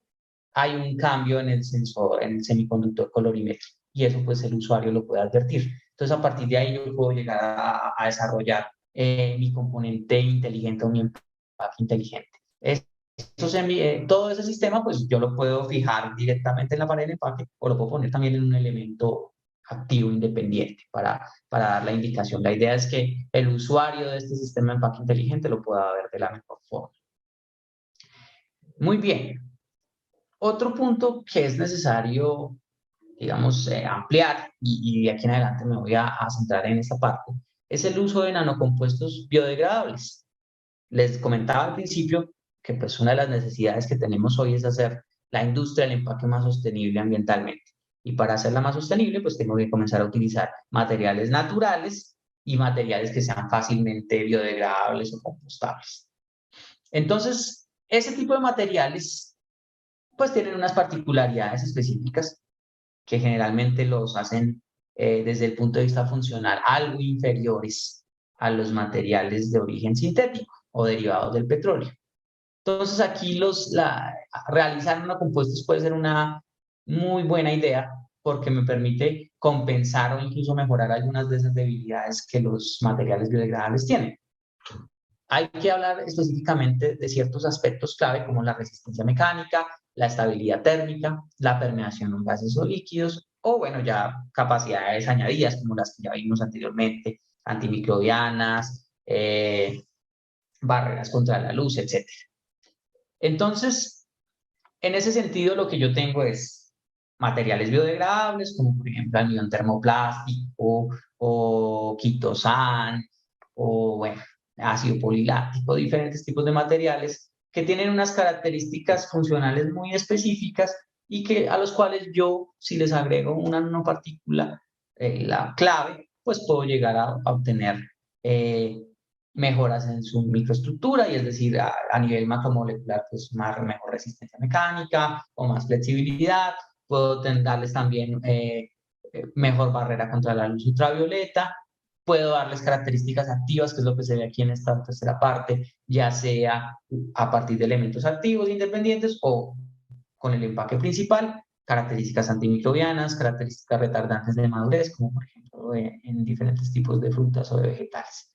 Speaker 2: hay un cambio en el sensor, en el semiconductor colorimétrico, y eso pues el usuario lo puede advertir. Entonces, a partir de ahí yo puedo llegar a desarrollar mi componente inteligente o mi empaque inteligente. Todo ese sistema, pues yo lo puedo fijar directamente en la pared del empaque o lo puedo poner también en un elemento activo independiente para dar la indicación. La idea es que el usuario de este sistema de empaque inteligente lo pueda ver de la mejor forma. Muy bien. Otro punto que es necesario, digamos, ampliar, y de aquí en adelante me voy a centrar en esta parte, es el uso de nanocompuestos biodegradables. Les comentaba al principio que pues una de las necesidades que tenemos hoy es hacer la industria del empaque más sostenible ambientalmente. Y para hacerla más sostenible, pues tengo que comenzar a utilizar materiales naturales y materiales que sean fácilmente biodegradables o compostables. Entonces, ese tipo de materiales pues tienen unas particularidades específicas que generalmente los hacen desde el punto de vista funcional algo inferiores a los materiales de origen sintético o derivados del petróleo. Entonces aquí realizar nanocompuestos puede ser una muy buena idea porque me permite compensar o incluso mejorar algunas de esas debilidades que los materiales biodegradables tienen. Hay que hablar específicamente de ciertos aspectos clave como la resistencia mecánica, la estabilidad térmica, la permeación en gases o líquidos, o bueno, ya capacidades añadidas como las que ya vimos anteriormente, antimicrobianas, barreras contra la luz, etc. Entonces, en ese sentido, lo que yo tengo es materiales biodegradables, como por ejemplo almidón termoplástico o quitosan o bueno, ácido poliláctico, diferentes tipos de materiales que tienen unas características funcionales muy específicas y a los cuales yo, si les agrego una nanopartícula, la clave, pues puedo llegar a obtener mejoras en su microestructura, y es decir, a nivel macromolecular, pues mejor resistencia mecánica o más flexibilidad, puedo darles también mejor barrera contra la luz ultravioleta, puedo darles características activas, que es lo que se ve aquí en esta tercera parte, ya sea a partir de elementos activos independientes o con el empaque principal, características antimicrobianas, características retardantes de madurez, como por ejemplo en diferentes tipos de frutas o de vegetales.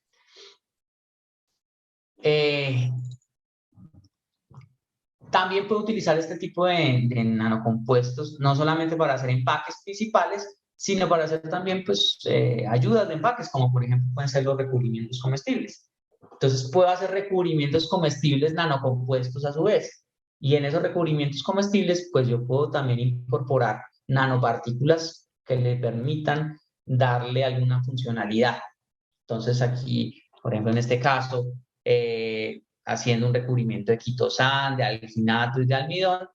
Speaker 2: También puedo utilizar este tipo de nanocompuestos, no solamente para hacer empaques principales, sino para hacer también pues, ayudas de empaques, como por ejemplo pueden ser los recubrimientos comestibles. Entonces puedo hacer recubrimientos comestibles nanocompuestos a su vez. Y en esos recubrimientos comestibles, pues yo puedo también incorporar nanopartículas que le permitan darle alguna funcionalidad. Entonces aquí, por ejemplo, en este caso, haciendo un recubrimiento de quitosán, de alginato y de almidón,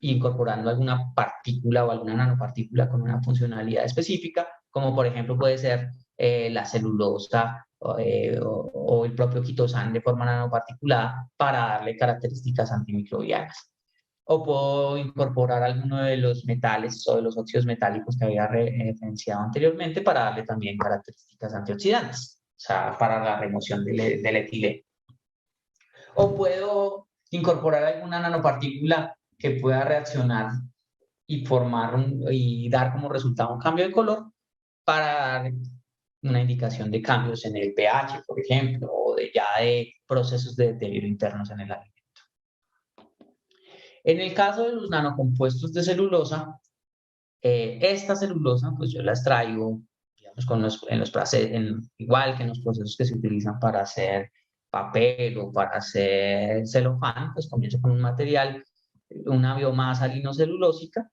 Speaker 2: incorporando alguna partícula o alguna nanopartícula con una funcionalidad específica, como por ejemplo puede ser la celulosa o el propio quitosán de forma nanoparticulada para darle características antimicrobianas. O puedo incorporar alguno de los metales o de los óxidos metálicos que había referenciado anteriormente para darle también características antioxidantes, o sea, para la remoción del etileno. O puedo incorporar alguna nanopartícula que pueda reaccionar y y dar como resultado un cambio de color para dar una indicación de cambios en el pH, por ejemplo, o de procesos de deterioro internos en el alimento. En el caso de los nanocompuestos de celulosa, esta celulosa, pues yo la extraigo, digamos, igual que en los procesos que se utilizan para hacer papel o para hacer celofán, pues comienzo con un material, una biomasa linocelulósica,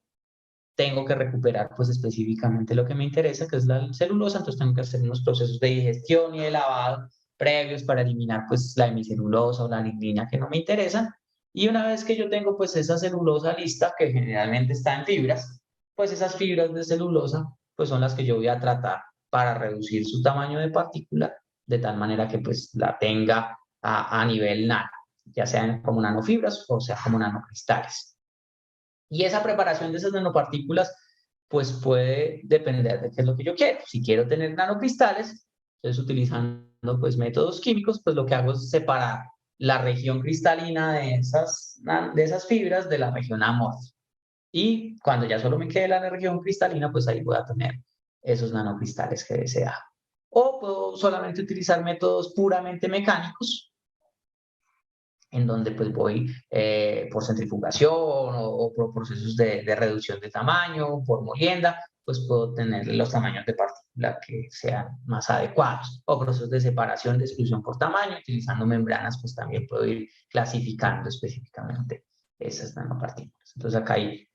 Speaker 2: tengo que recuperar pues específicamente lo que me interesa, que es la celulosa, entonces tengo que hacer unos procesos de digestión y de lavado previos para eliminar pues la hemicelulosa o la lignina que no me interesan. Y una vez que yo tengo pues esa celulosa lista, que generalmente está en fibras, pues esas fibras de celulosa pues son las que yo voy a tratar para reducir su tamaño de partícula de tal manera que pues la tenga a nivel nano, ya sean como nanofibras o sea como nanocristales. Y esa preparación de esas nanopartículas, pues puede depender de qué es lo que yo quiero. Si quiero tener nanocristales, entonces utilizando pues métodos químicos, pues lo que hago es separar la región cristalina de esas fibras de la región amorfa. Y cuando ya solo me quede la región cristalina, pues ahí voy a tener esos nanocristales que desea. O puedo solamente utilizar métodos puramente mecánicos, en donde pues voy por centrifugación o por procesos de reducción de tamaño, por molienda, pues puedo tener los tamaños de partícula que sean más adecuados. O procesos de separación, de exclusión por tamaño, utilizando membranas, pues también puedo ir clasificando específicamente esas nanopartículas. Entonces acá hay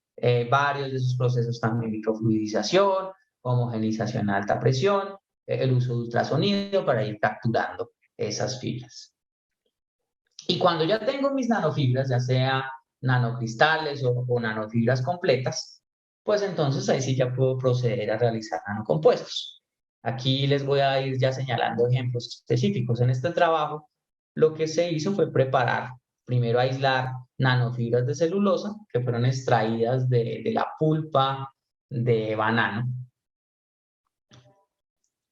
Speaker 2: varios de esos procesos también, microfluidización, homogenización a alta presión, el uso de ultrasonido para ir capturando esas fibras. Y cuando ya tengo mis nanofibras, ya sea nanocristales o nanofibras completas, pues entonces ahí sí ya puedo proceder a realizar nanocompuestos. Aquí les voy a ir ya señalando ejemplos específicos. En este trabajo, lo que se hizo fue preparar, primero aislar nanofibras de celulosa que fueron extraídas de la pulpa de banano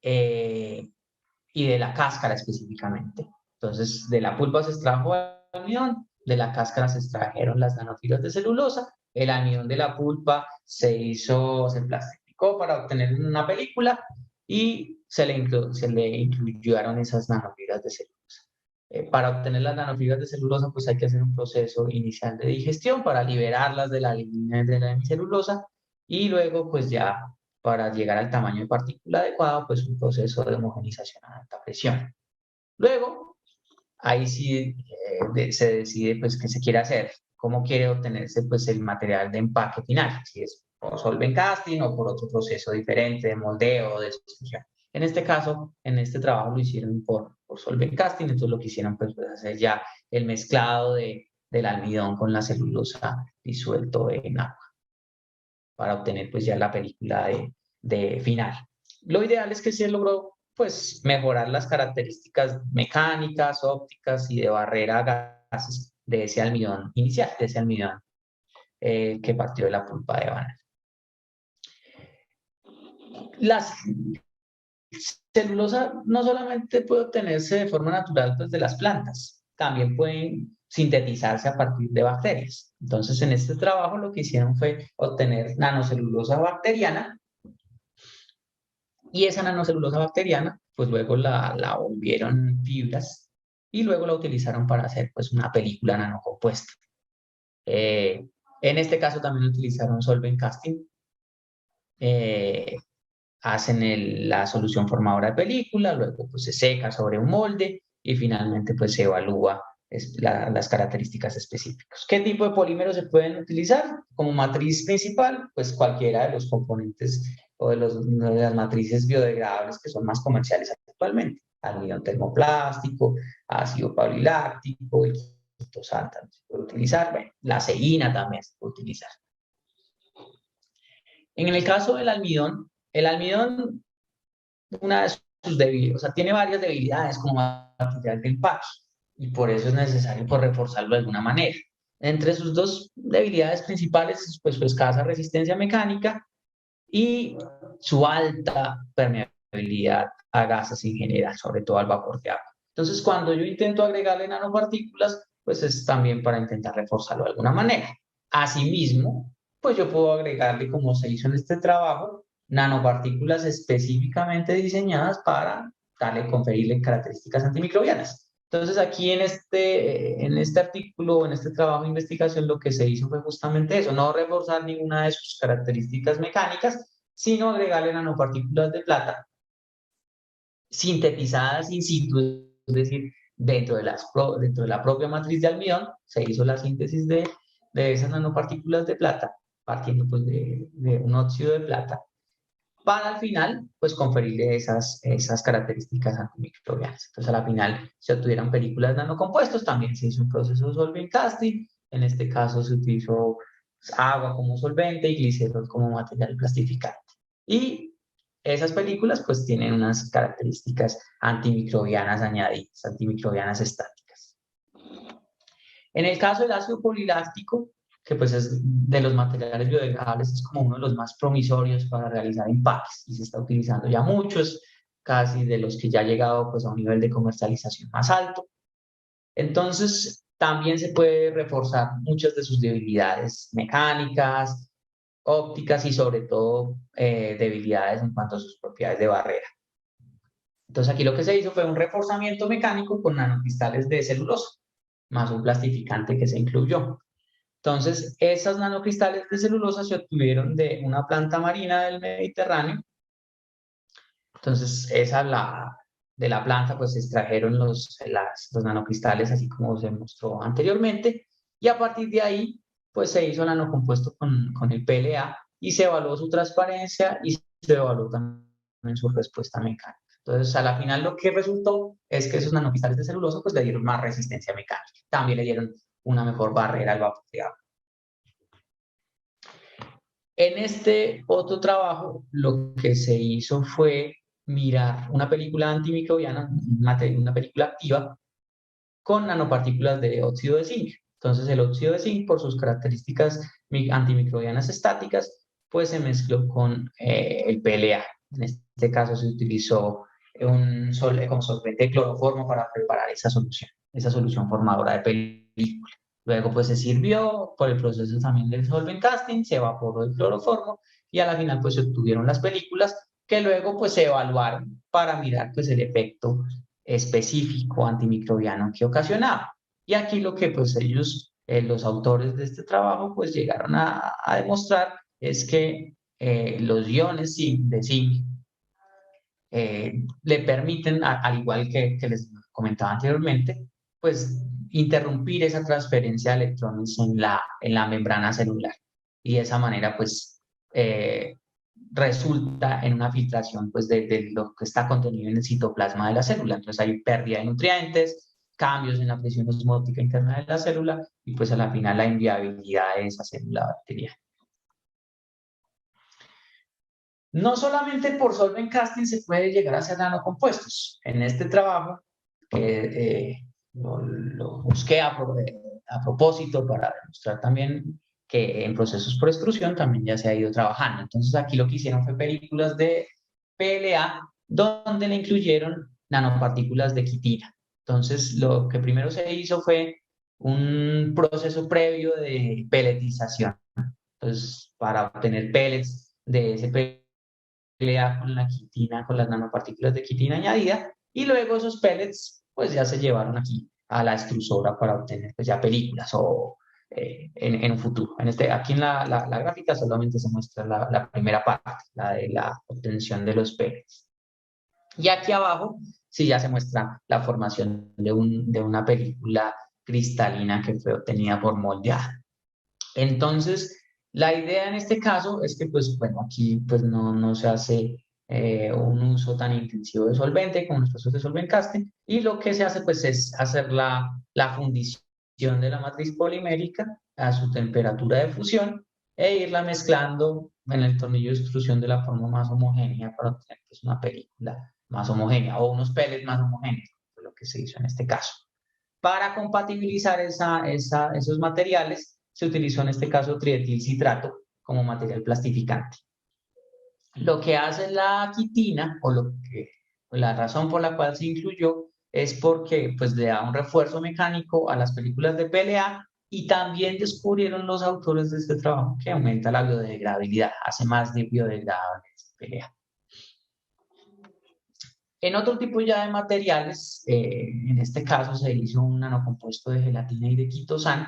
Speaker 2: y de la cáscara específicamente. Entonces, de la pulpa se extrajo el almidón, de la cáscara se extrajeron las nanofibras de celulosa, el almidón de la pulpa se plastificó para obtener una película y se le incluyeron esas nanofibras de celulosa. Para obtener las nanofibras de celulosa, pues hay que hacer un proceso inicial de digestión para liberarlas de la lignina de la hemicelulosa y luego, pues ya para llegar al tamaño de partícula adecuado, pues un proceso de homogenización a alta presión. Luego, ahí sí se decide pues qué se quiere hacer, cómo quiere obtenerse pues el material de empaque final, si es por solvent casting o por otro proceso diferente de moldeo o de extrusión. En este caso, en este trabajo lo hicieron por solvent casting, entonces lo que hicieron pues hacer ya el mezclado del almidón con la celulosa disuelto en agua para obtener pues ya la película de final. Lo ideal es que se logró pues mejorar las características mecánicas, ópticas y de barrera a gases de ese almidón inicial, de ese almidón que partió de la pulpa de banano. Las celulosa no solamente puede obtenerse de forma natural pues, de las plantas, también pueden sintetizarse a partir de bacterias. Entonces, en este trabajo lo que hicieron fue obtener nanocelulosa bacteriana y esa nanocelulosa bacteriana, pues luego la volvieron fibras y luego la utilizaron para hacer pues una película nanocompuesta. En este caso también utilizaron solvent casting. Hacen la solución formadora de película, luego pues se seca sobre un molde y finalmente pues se evalúa las características específicas. ¿Qué tipo de polímeros se pueden utilizar? Como matriz principal, pues cualquiera de los componentes o de las matrices biodegradables que son más comerciales actualmente. Almidón termoplástico, ácido pauliláctico, el quitosal también se puede utilizar, bueno, la ceína también se puede utilizar. En el caso del almidón, el almidón, una de sus debilidades, o sea, tiene varias debilidades como material de empaque y por eso es necesario pues, reforzarlo de alguna manera. Entre sus dos debilidades principales, pues su escasa resistencia mecánica y su alta permeabilidad a gases en general, sobre todo al vapor de agua. Entonces, cuando yo intento agregarle nanopartículas, pues es también para intentar reforzarlo de alguna manera. Asimismo, pues yo puedo agregarle, como se hizo en este trabajo, nanopartículas específicamente diseñadas para conferirle características antimicrobianas. Entonces, aquí en este artículo, en este trabajo de investigación, lo que se hizo fue justamente eso, no reforzar ninguna de sus características mecánicas, sino agregarle nanopartículas de plata sintetizadas in situ, es decir, dentro de la propia matriz de almidón, se hizo la síntesis de esas nanopartículas de plata, partiendo pues de un óxido de plata, para al final, pues conferirle esas características antimicrobianas. Entonces, a la final se obtuvieron películas nanocompuestos, también se hizo un proceso de solvent casting, en este caso se utilizó agua como solvente y glicerol como material plastificante. Y esas películas pues tienen unas características antimicrobianas añadidas, antimicrobianas estáticas. En el caso del ácido poliláctico, que pues es de los materiales biodegradables, es como uno de los más promisorios para realizar empaques y se está utilizando ya muchos, casi de los que ya ha llegado pues a un nivel de comercialización más alto. Entonces, también se puede reforzar muchas de sus debilidades mecánicas, ópticas y sobre todo debilidades en cuanto a sus propiedades de barrera. Entonces, aquí lo que se hizo fue un reforzamiento mecánico con nanocristales de celulosa, más un plastificante que se incluyó. Entonces, esas nanocristales de celulosa se obtuvieron de una planta marina del Mediterráneo. Entonces, de la planta pues se extrajeron los nanocristales así como se mostró anteriormente y a partir de ahí pues se hizo el nanocompuesto con el PLA y se evaluó su transparencia y se evaluó también su respuesta mecánica. Entonces, a la final lo que resultó es que esos nanocristales de celulosa pues le dieron más resistencia mecánica. También le dieron una mejor barrera al vapor de agua. En este otro trabajo, lo que se hizo fue mirar una película antimicrobiana, una película activa, con nanopartículas de óxido de zinc. Entonces, el óxido de zinc, por sus características antimicrobianas estáticas, pues se mezcló con el PLA. En este caso se utilizó como solvente de cloroformo para preparar esa solución formadora de película. Luego pues se sirvió por el proceso también del solvent casting, se evaporó el cloroformo y a la final pues se obtuvieron las películas que luego pues se evaluaron para mirar pues el efecto específico antimicrobiano que ocasionaba. Y aquí lo que pues ellos, los autores de este trabajo pues llegaron a demostrar es que los iones de zinc le permiten, al igual que les comentaba anteriormente, pues interrumpir esa transferencia de electrones en la membrana celular. Y de esa manera, pues, resulta en una filtración pues, de lo que está contenido en el citoplasma de la célula. Entonces hay pérdida de nutrientes, cambios en la presión osmótica interna de la célula y pues a la final la inviabilidad de esa célula bacteriana. No solamente por solvent casting se puede llegar a hacer nanocompuestos. En este trabajo, que lo busqué a propósito para demostrar también que en procesos por extrusión también ya se ha ido trabajando. Entonces aquí lo que hicieron fue películas de PLA donde le incluyeron nanopartículas de quitina. Entonces lo que primero se hizo fue un proceso previo de pelletización. Entonces para obtener pellets de ese PLA con la quitina, con las nanopartículas de quitina añadida, y luego esos pellets pues ya se llevaron aquí a la extrusora para obtener pues ya películas o en un futuro. Aquí en la gráfica solamente se muestra la primera parte, la de la obtención de los pellets. Y aquí abajo sí ya se muestra la formación de una película cristalina que fue obtenida por moldeada. Entonces, la idea en este caso es que, pues, bueno, aquí pues no se hace un uso tan intensivo de solvente como los procesos de solventcasting, y lo que se hace, pues, es hacer la fundición de la matriz polimérica a su temperatura de fusión e irla mezclando en el tornillo de extrusión de la forma más homogénea para obtener pues, una película más homogénea o unos pellets más homogéneos, fue lo que se hizo en este caso. Para compatibilizar esos materiales, se utilizó en este caso trietilcitrato como material plastificante. Lo que hace la quitina, la razón por la cual se incluyó, es porque pues, le da un refuerzo mecánico a las películas de PLA, y también descubrieron los autores de este trabajo que aumenta la biodegradabilidad, hace más biodegradable PLA. En otro tipo ya de materiales, en este caso se hizo un nanocompuesto de gelatina y de quitosan.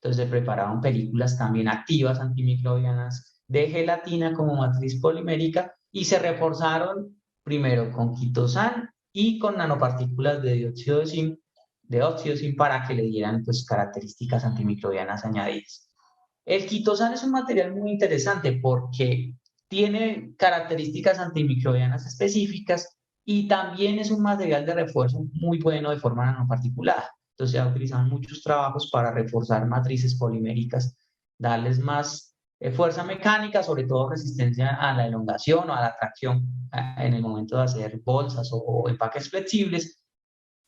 Speaker 2: Entonces se prepararon películas también activas antimicrobianas de gelatina como matriz polimérica, y se reforzaron primero con quitosan y con nanopartículas de dióxido de zinc para que le dieran pues, características antimicrobianas añadidas. El quitosan es un material muy interesante porque tiene características antimicrobianas específicas y también es un material de refuerzo muy bueno de forma nanoparticulada. Entonces se han utilizado muchos trabajos para reforzar matrices poliméricas, darles más fuerza mecánica, sobre todo resistencia a la elongación o a la tracción en el momento de hacer bolsas o empaques flexibles,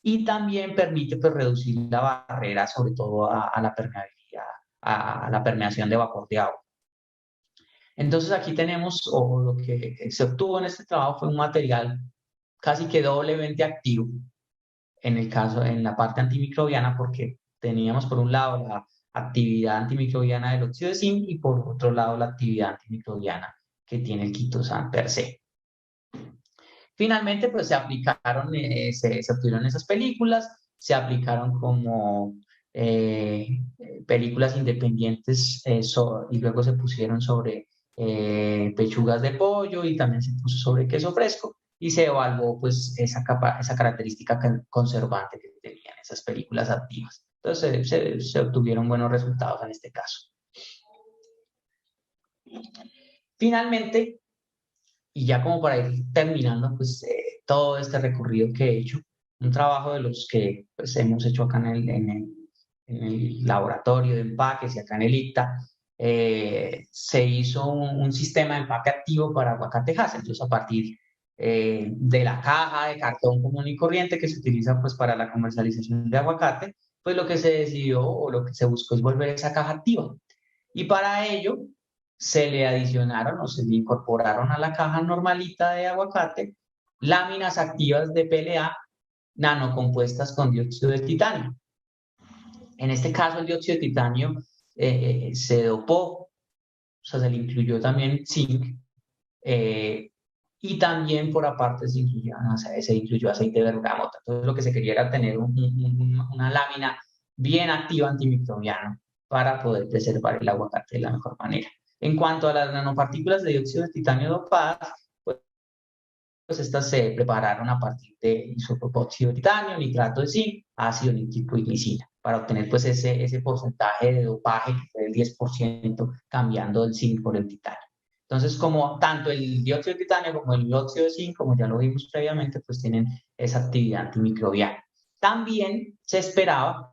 Speaker 2: y también permite pues, reducir la barrera, sobre todo a la permeabilidad, a la permeación de vapor de agua. Entonces aquí tenemos, o lo que se obtuvo en este trabajo fue un material casi que doblemente activo, en la parte antimicrobiana, porque teníamos por un lado la actividad antimicrobiana del óxido de zinc y por otro lado la actividad antimicrobiana que tiene el quitosan per se. Finalmente, pues se aplicaron, se obtuvieron esas películas, se aplicaron como películas independientes y luego se pusieron sobre pechugas de pollo y también se puso sobre queso fresco, y se evaluó pues esa característica conservante que tenían esas películas activas. Entonces se obtuvieron buenos resultados en este caso. Finalmente, y ya como para ir terminando pues todo este recorrido que he hecho, un trabajo de los que pues, hemos hecho acá en el laboratorio de empaques y acá en el ICTA, se hizo un sistema de empaque activo para aguacate Hass. Entonces, a partir de la caja de cartón común y corriente que se utiliza pues, para la comercialización de aguacate, pues lo que se decidió o lo que se buscó es volver esa caja activa. Y para ello se le adicionaron o se le incorporaron a la caja normalita de aguacate láminas activas de PLA nanocompuestas con dióxido de titanio. En este caso, el dióxido de titanio se dopó, o sea, se le incluyó también zinc, y también por aparte se incluyó aceite de bergamota. Entonces, lo que se quería era tener una lámina bien activa antimicrobiana para poder preservar el aguacate de la mejor manera. En cuanto a las nanopartículas de dióxido de titanio dopadas, pues estas se prepararon a partir de isopropóxido de titanio, nitrato de zinc, ácido nítrico y glicina, para obtener pues ese porcentaje de dopaje que fue del 10%, cambiando el zinc por el titanio. Entonces, como tanto el dióxido de titanio como el dióxido de zinc, como ya lo vimos previamente, pues tienen esa actividad antimicrobiana. También se esperaba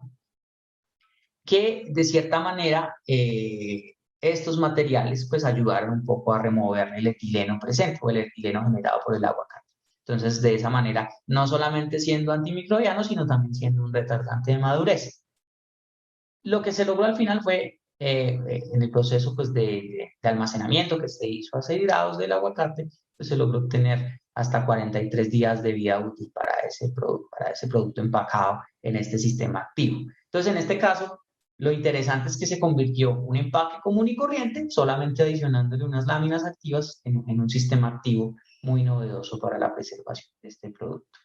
Speaker 2: que de cierta manera estos materiales pues ayudaron un poco a remover el etileno presente o el etileno generado por el aguacate. Entonces, de esa manera, no solamente siendo antimicrobiano, sino también siendo un retardante de madurez. Lo que se logró al final fue en el proceso pues, de almacenamiento que se hizo a 6 grados del aguacate, pues se logró obtener hasta 43 días de vida útil para ese producto empacado en este sistema activo. Entonces, en este caso, lo interesante es que se convirtió un empaque común y corriente, solamente adicionándole unas láminas activas en un sistema activo muy novedoso para la preservación de este producto.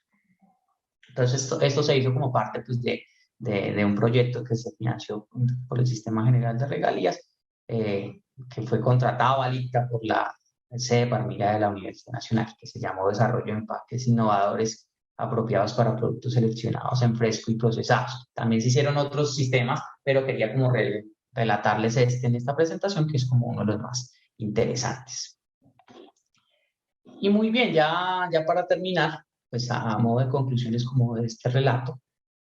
Speaker 2: Entonces, esto se hizo como parte pues, de un proyecto que se financió por el Sistema General de Regalías, que fue contratado al ICTA por la sede Parmila de la Universidad Nacional, que se llamó Desarrollo de Empaques Innovadores apropiados para productos seleccionados en fresco y procesados. También se hicieron otros sistemas, pero quería como relatarles en esta presentación, que es como uno de los más interesantes. Y muy bien, ya para terminar, pues a modo de conclusiones como de este relato,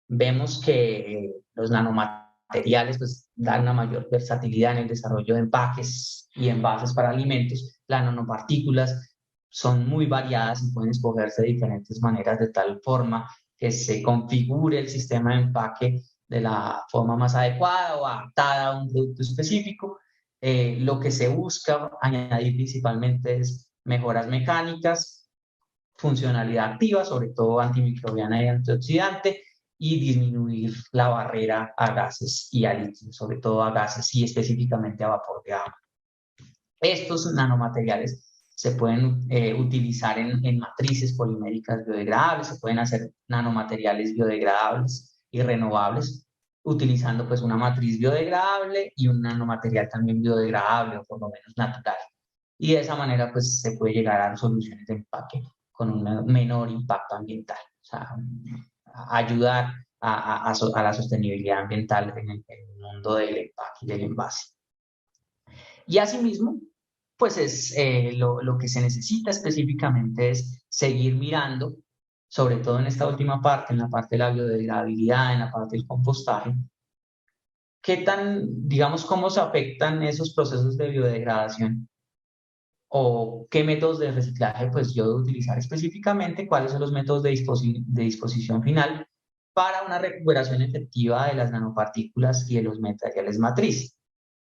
Speaker 2: vemos que los nanomateriales pues, dan una mayor versatilidad en el desarrollo de empaques y envases para alimentos. Las nanopartículas son muy variadas y pueden escogerse de diferentes maneras de tal forma que se configure el sistema de empaque de la forma más adecuada o adaptada a un producto específico. Lo que se busca añadir principalmente es mejoras mecánicas, funcionalidad activa, sobre todo antimicrobiana y antioxidante, y disminuir la barrera a gases y a líquidos, sobre todo a gases y específicamente a vapor de agua. Estos nanomateriales se pueden utilizar en matrices poliméricas biodegradables, se pueden hacer nanomateriales biodegradables y renovables, utilizando pues una matriz biodegradable y un nanomaterial también biodegradable o por lo menos natural. Y de esa manera pues se puede llegar a soluciones de empaque con un menor impacto ambiental. O sea, ayudar a la sostenibilidad ambiental en el mundo del empaque y del envase. Y asimismo, pues lo que se necesita específicamente es seguir mirando, sobre todo en esta última parte, en la parte de la biodegradabilidad, en la parte del compostaje, qué tan, digamos, cómo se afectan esos procesos de biodegradación o qué métodos de reciclaje pues yo debo utilizar específicamente, cuáles son los métodos de disposición final para una recuperación efectiva de las nanopartículas y de los materiales matriz.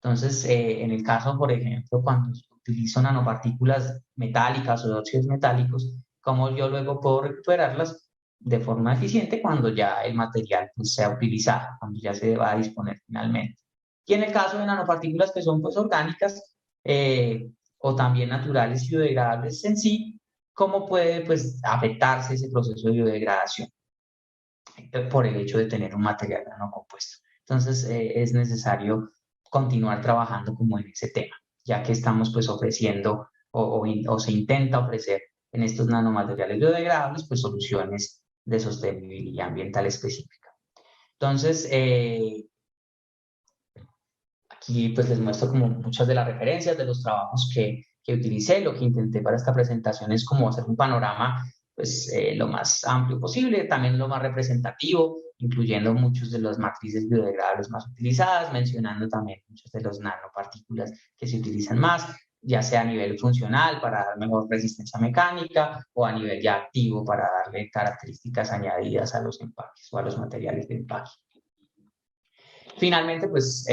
Speaker 2: Entonces, en el caso, por ejemplo, cuando utilizo nanopartículas metálicas o de óxidos metálicos, ¿cómo yo luego puedo recuperarlas de forma eficiente cuando ya el material pues, sea utilizado, cuando ya se va a disponer finalmente? Y en el caso de nanopartículas que son pues orgánicas, o también naturales y biodegradables en sí, ¿cómo puede pues, afectarse ese proceso de biodegradación por el hecho de tener un material nanocompuesto? Entonces, es necesario continuar trabajando como en ese tema, ya que estamos pues ofreciendo o se intenta ofrecer en estos nanomateriales biodegradables pues soluciones de sostenibilidad ambiental específica. Entonces, aquí pues les muestro como muchas de las referencias de los trabajos que utilicé. Lo que intenté para esta presentación es como hacer un panorama pues lo más amplio posible, también lo más representativo, incluyendo muchos de las matrices biodegradables más utilizadas, mencionando también muchas de las nanopartículas que se utilizan más, ya sea a nivel funcional para dar mejor resistencia mecánica o a nivel ya activo para darle características añadidas a los empaques o a los materiales de empaque. Finalmente, pues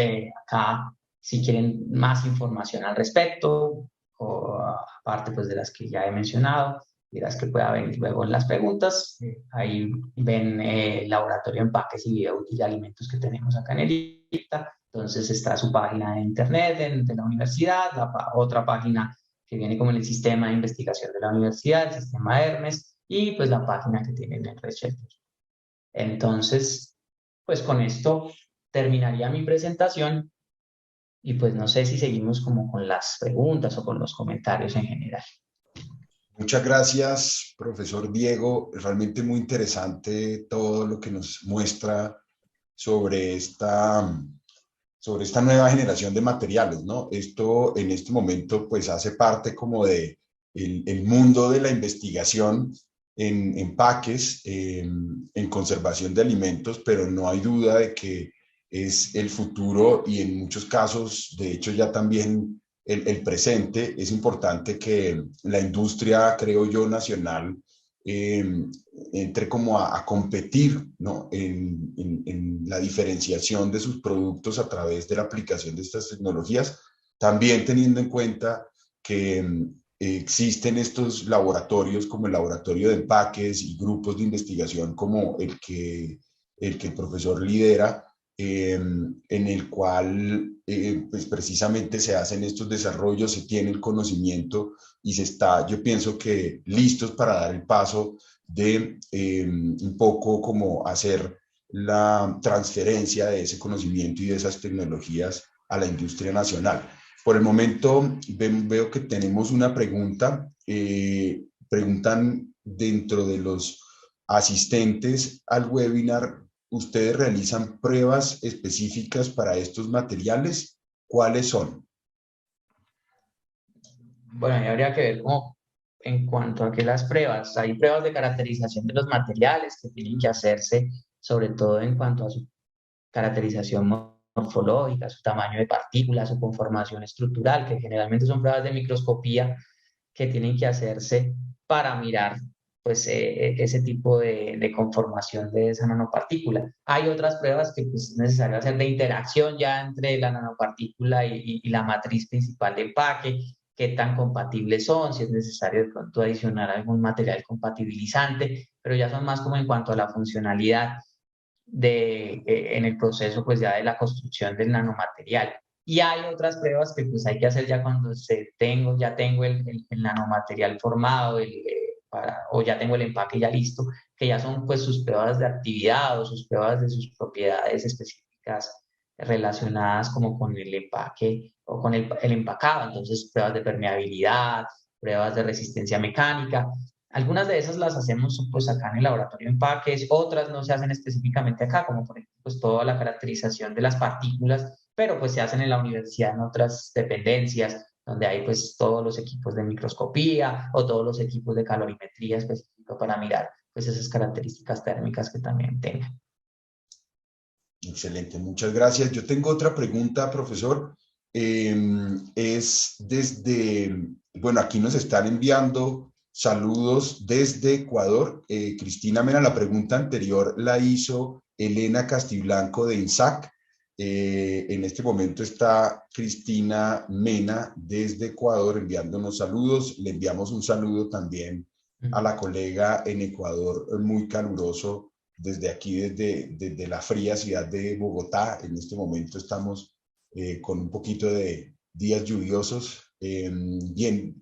Speaker 2: acá, si quieren más información al respecto, o aparte pues, de las que ya he mencionado y las que pueda venir luego en las preguntas, ahí ven el laboratorio de empaques y vida útil de alimentos que tenemos acá en el ICTA. Entonces está su página de internet de la universidad, otra página que viene como en el sistema de investigación de la universidad, el sistema Hermes, y pues la página que tienen en Researcher. Entonces, pues con esto terminaría mi presentación y pues no sé si seguimos como con las preguntas o con los comentarios en general.
Speaker 1: Muchas gracias, profesor Diego. Realmente muy interesante todo lo que nos muestra sobre esta nueva generación de materiales, ¿no? Esto en este momento pues hace parte como de el mundo de la investigación en empaques, en conservación de alimentos, pero no hay duda de que es el futuro y en muchos casos, de hecho ya también el presente. Es importante que la industria, creo yo, nacional entre como a competir, ¿no? En la diferenciación de sus productos a través de la aplicación de estas tecnologías, también teniendo en cuenta que existen estos laboratorios como el laboratorio de empaques y grupos de investigación como el profesor lidera, en el cual pues precisamente se hacen estos desarrollos, se tiene el conocimiento y se está, yo pienso que listos para dar el paso de un poco como hacer la transferencia de ese conocimiento y de esas tecnologías a la industria nacional. Por el momento veo que tenemos una pregunta. Preguntan dentro de los asistentes al webinar, ¿ustedes realizan pruebas específicas para estos materiales? ¿Cuáles son?
Speaker 2: Bueno, ahí habría que ver cómo, en cuanto a que las pruebas, hay pruebas de caracterización de los materiales que tienen que hacerse, sobre todo en cuanto a su caracterización morfológica, su tamaño de partículas, su conformación estructural, que generalmente son pruebas de microscopía que tienen que hacerse para mirar pues, ese tipo de conformación de esa nanopartícula. Hay otras pruebas que pues, es necesario hacer de interacción ya entre la nanopartícula y la matriz principal de empaque, qué tan compatibles son, si es necesario de pronto adicionar algún material compatibilizante, pero ya son más como en cuanto a la funcionalidad en el proceso pues ya de la construcción del nanomaterial. Y hay otras pruebas que pues hay que hacer ya cuando ya tengo el nanomaterial formado o ya tengo el empaque ya listo, que ya son pues sus pruebas de actividad o sus pruebas de sus propiedades específicas relacionadas como con el empaque o con el empacado. Entonces pruebas de permeabilidad, pruebas de resistencia mecánica. Algunas de esas las hacemos pues acá en el laboratorio de empaques, otras no se hacen específicamente acá, como por ejemplo pues toda la caracterización de las partículas, pero pues se hacen en la universidad en otras dependencias, donde hay pues todos los equipos de microscopía o todos los equipos de calorimetría específico para mirar pues esas características térmicas que también tengan.
Speaker 1: Excelente, muchas gracias. Yo tengo otra pregunta, profesor. Es desde, bueno, aquí nos están enviando saludos desde Ecuador. Cristina Mena, la pregunta anterior la hizo Elena Castiblanco de INSAC. En este momento está Cristina Mena desde Ecuador enviándonos saludos. Le enviamos un saludo también a la colega en Ecuador, muy caluroso desde aquí, desde la fría ciudad de Bogotá. En este momento estamos con un poquito de días lluviosos. Bien,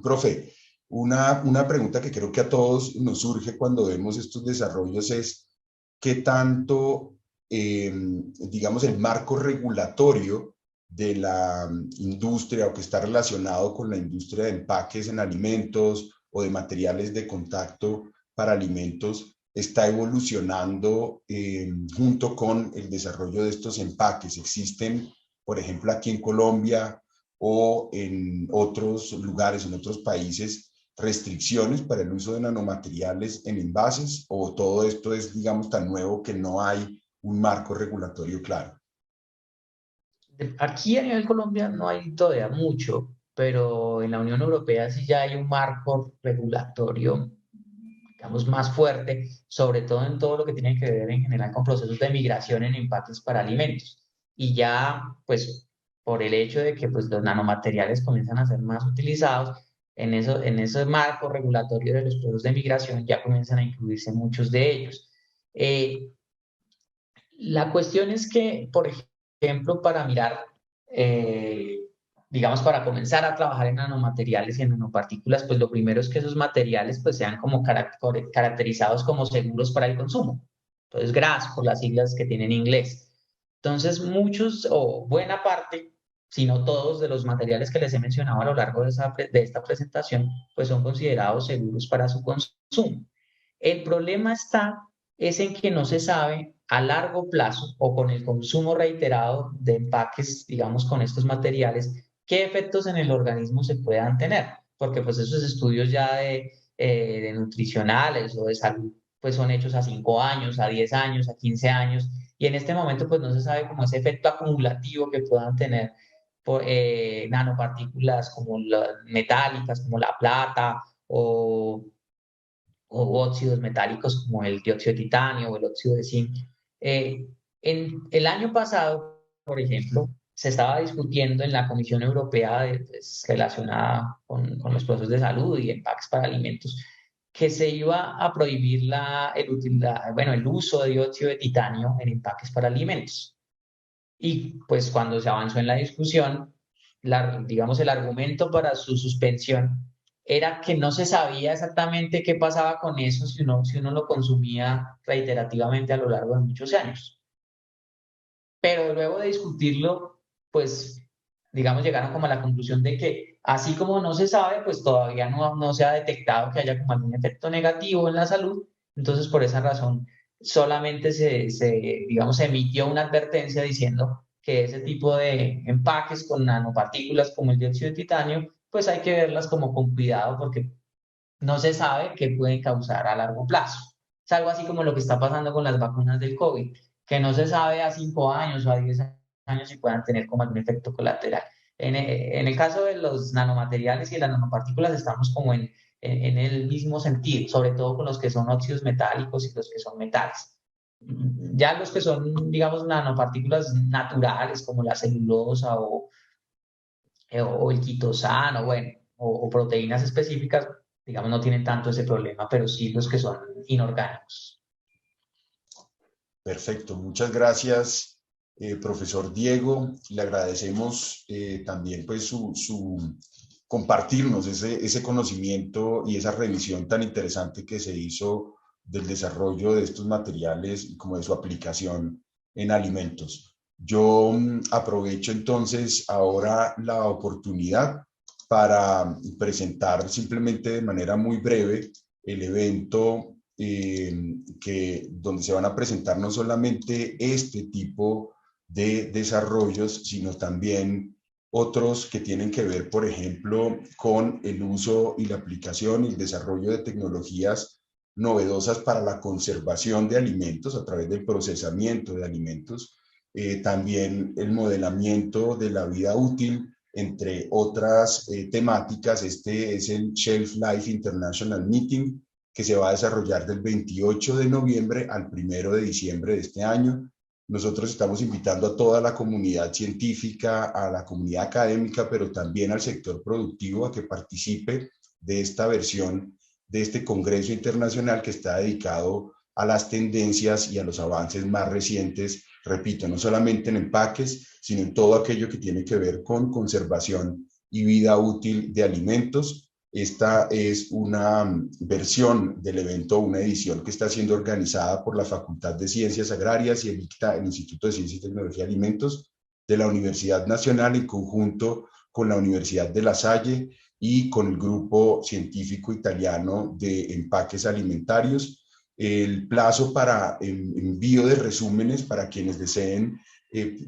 Speaker 1: profe, una pregunta que creo que a todos nos surge cuando vemos estos desarrollos es qué tanto, digamos, el marco regulatorio de la industria o que está relacionado con la industria de empaques en alimentos o de materiales de contacto para alimentos está evolucionando junto con el desarrollo de estos empaques. Existen, por ejemplo, aquí en Colombia o en otros lugares, en otros países, restricciones para el uso de nanomateriales en envases, o todo esto es, digamos, tan nuevo que no hay un marco regulatorio claro.
Speaker 2: Aquí a nivel Colombia no hay todavía mucho, pero en la Unión Europea sí ya hay un marco regulatorio, digamos, más fuerte, sobre todo en todo lo que tiene que ver en general con procesos de migración en empaques para alimentos. Y ya, pues, por el hecho de que pues, los nanomateriales comienzan a ser más utilizados, en ese marco regulatorio de los procesos de migración ya comienzan a incluirse muchos de ellos. Eh, la cuestión es que, por ejemplo, para mirar, eh, digamos, para comenzar a trabajar en nanomateriales y en nanopartículas, pues lo primero es que esos materiales pues sean como caracterizados como seguros para el consumo. Entonces, GRAS, por las siglas que tienen en inglés. Entonces, muchos o buena parte, si no todos, de los materiales que les he mencionado a lo largo de esta presentación, pues son considerados seguros para su consumo. El problema es en que no se sabe a largo plazo o con el consumo reiterado de empaques, digamos, con estos materiales, qué efectos en el organismo se puedan tener, porque pues esos estudios ya de nutricionales o de salud, pues son hechos a 5 años, a 10 años, a 15 años, y en este momento pues no se sabe cómo ese efecto acumulativo que puedan tener nanopartículas como las metálicas, como la plata o o óxidos metálicos como el dióxido de titanio o el óxido de zinc. En el año pasado, por ejemplo, se estaba discutiendo en la Comisión Europea pues, relacionada con los procesos de salud y empaques para alimentos, que se iba a prohibir bueno, el uso de dióxido de titanio en empaques para alimentos. Y pues cuando se avanzó en la discusión, digamos, el argumento para su suspensión era que no se sabía exactamente qué pasaba con eso si uno lo consumía reiterativamente a lo largo de muchos años. Pero luego de discutirlo, pues, digamos, llegaron como a la conclusión de que así como no se sabe, pues todavía no se ha detectado que haya como algún efecto negativo en la salud. Entonces, por esa razón, solamente digamos, se emitió una advertencia diciendo que ese tipo de empaques con nanopartículas como el dióxido de titanio, pues hay que verlas como con cuidado porque no se sabe qué pueden causar a largo plazo. Es algo así como lo que está pasando con las vacunas del COVID, que no se sabe a 5 años o a 10 años si puedan tener como algún efecto colateral. En el caso de los nanomateriales y las nanopartículas estamos como en el mismo sentido, sobre todo con los que son óxidos metálicos y los que son metales. Ya los que son, digamos, nanopartículas naturales como la celulosa o el quitosano, bueno, o proteínas específicas, digamos, no tienen tanto ese problema, pero sí los que son inorgánicos.
Speaker 1: Perfecto, muchas gracias, profesor Diego. Le agradecemos también pues compartirnos ese conocimiento y esa revisión tan interesante que se hizo del desarrollo de estos materiales y como de su aplicación en alimentos. Yo aprovecho entonces ahora la oportunidad para presentar simplemente de manera muy breve el evento donde se van a presentar no solamente este tipo de desarrollos, sino también otros que tienen que ver, por ejemplo, con el uso y la aplicación y el desarrollo de tecnologías novedosas para la conservación de alimentos a través del procesamiento de alimentos, también el modelamiento de la vida útil, entre otras temáticas. Este es el Shelf Life International Meeting, que se va a desarrollar del 28 de noviembre al 1 de diciembre de este año. Nosotros estamos invitando a toda la comunidad científica, a la comunidad académica, pero también al sector productivo a que participe de esta versión de este Congreso Internacional que está dedicado a las tendencias y a los avances más recientes, repito, no solamente en empaques, sino en todo aquello que tiene que ver con conservación y vida útil de alimentos. Esta es una versión del evento, una edición que está siendo organizada por la Facultad de Ciencias Agrarias y el ICTA, el Instituto de Ciencia y Tecnología de Alimentos de la Universidad Nacional, en conjunto con la Universidad de La Salle y con el grupo científico italiano de empaques alimentarios. El plazo para envío de resúmenes para quienes deseen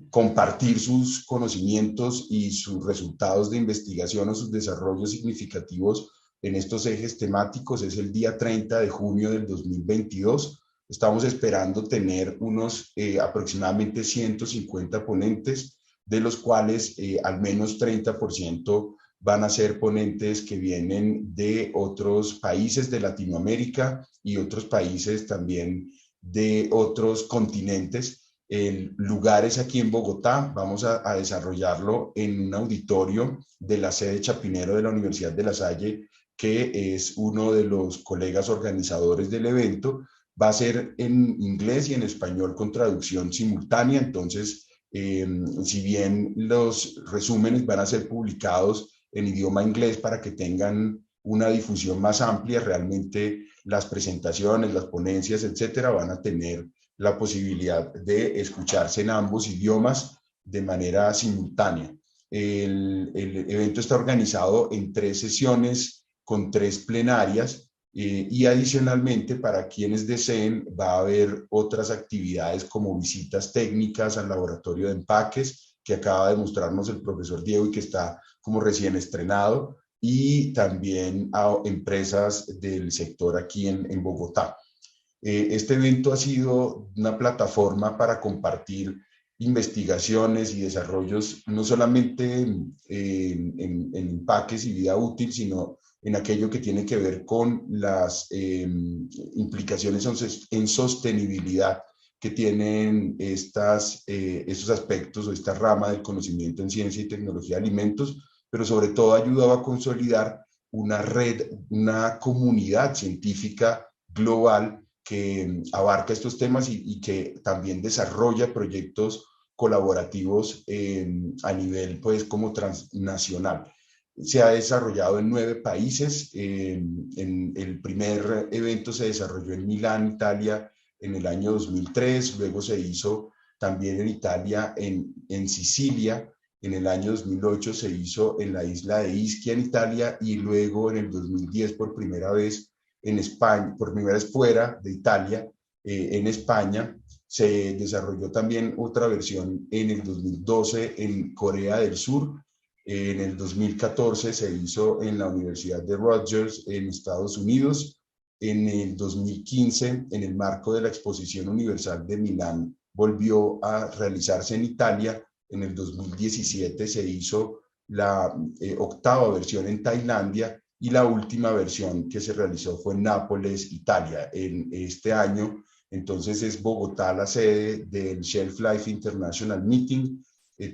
Speaker 1: compartir sus conocimientos y sus resultados de investigación o sus desarrollos significativos en estos ejes temáticos es el día 30 de junio del 2022. Estamos esperando tener unos aproximadamente 150 ponentes, de los cuales al menos 30% van a ser ponentes que vienen de otros países de Latinoamérica y otros países también de otros continentes. El lugar es aquí en Bogotá. Vamos a desarrollarlo en un auditorio de la sede Chapinero de la Universidad de La Salle, que es uno de los colegas organizadores del evento. Va a ser en inglés y en español con traducción simultánea. Entonces, si bien los resúmenes van a ser publicados en idioma inglés para que tengan una difusión más amplia, realmente las presentaciones, las ponencias, etcétera, van a tener la posibilidad de escucharse en ambos idiomas de manera simultánea. El evento está organizado en 3 sesiones con 3 plenarias y adicionalmente para quienes deseen va a haber otras actividades como visitas técnicas al laboratorio de empaques que acaba de mostrarnos el profesor Diego y que está como recién estrenado, y también a empresas del sector aquí en Bogotá. Este evento ha sido una plataforma para compartir investigaciones y desarrollos, no solamente en empaques y vida útil, sino en aquello que tiene que ver con las implicaciones en sostenibilidad que tienen estos aspectos o esta rama del conocimiento en ciencia y tecnología de alimentos, pero sobre todo ha ayudado a consolidar una red, una comunidad científica global que abarca estos temas y que también desarrolla proyectos colaborativos a nivel, pues, como transnacional. Se ha desarrollado en 9 países. En el primer evento se desarrolló en Milán, Italia, en el año 2003. Luego se hizo también en Italia, en Sicilia. En el año 2008 se hizo en la isla de Ischia, en Italia, y luego en el 2010 por primera vez en España, por primera vez fuera de Italia, en España. Se desarrolló también otra versión en el 2012 en Corea del Sur. En el 2014 se hizo en la Universidad de Rutgers en Estados Unidos. En el 2015, en el marco de la Exposición Universal de Milán, volvió a realizarse en Italia. En el 2017 se hizo la octava versión en Tailandia, y la última versión que se realizó fue en Nápoles, Italia, en este año. Entonces es Bogotá la sede del Shelf Life International Meeting.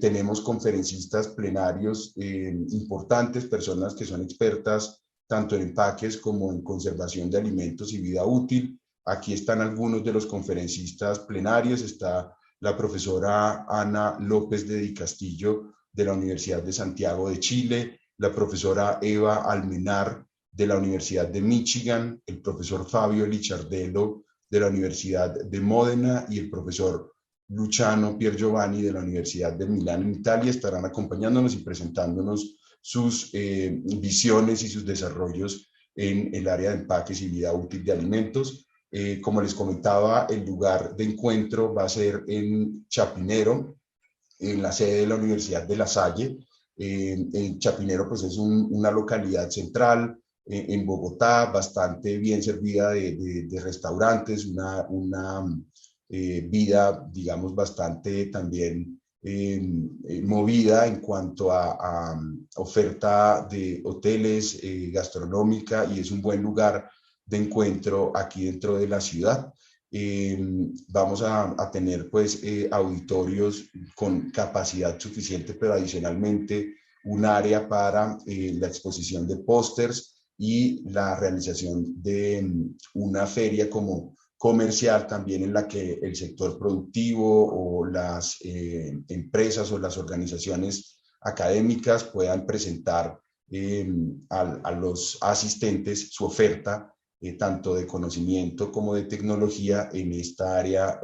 Speaker 1: Tenemos conferencistas plenarios importantes, personas que son expertas tanto en empaques como en conservación de alimentos y vida útil. Aquí están algunos de los conferencistas plenarios. Está la profesora Ana López de Di Castillo de la Universidad de Santiago de Chile, la profesora Eva Almenar de la Universidad de Michigan, el profesor Fabio Licciardello de la Universidad de Módena y el profesor Luciano Piergiovanni de la Universidad de Milán en Italia. Estarán acompañándonos y presentándonos sus visiones y sus desarrollos en el área de empaques y vida útil de alimentos. Como les comentaba, el lugar de encuentro va a ser en Chapinero, en la sede de la Universidad de La Salle. En Chapinero, pues, es una localidad central en Bogotá, bastante bien servida de restaurantes, una vida, digamos, bastante también movida en cuanto a oferta de hoteles, gastronómica, y es un buen lugar de encuentro aquí dentro de la ciudad. Vamos a tener, pues, auditorios con capacidad suficiente, pero adicionalmente un área para la exposición de pósters y la realización de una feria como comercial también, en la que el sector productivo o las empresas o las organizaciones académicas puedan presentar a los asistentes su oferta, tanto de conocimiento como de tecnología en esta área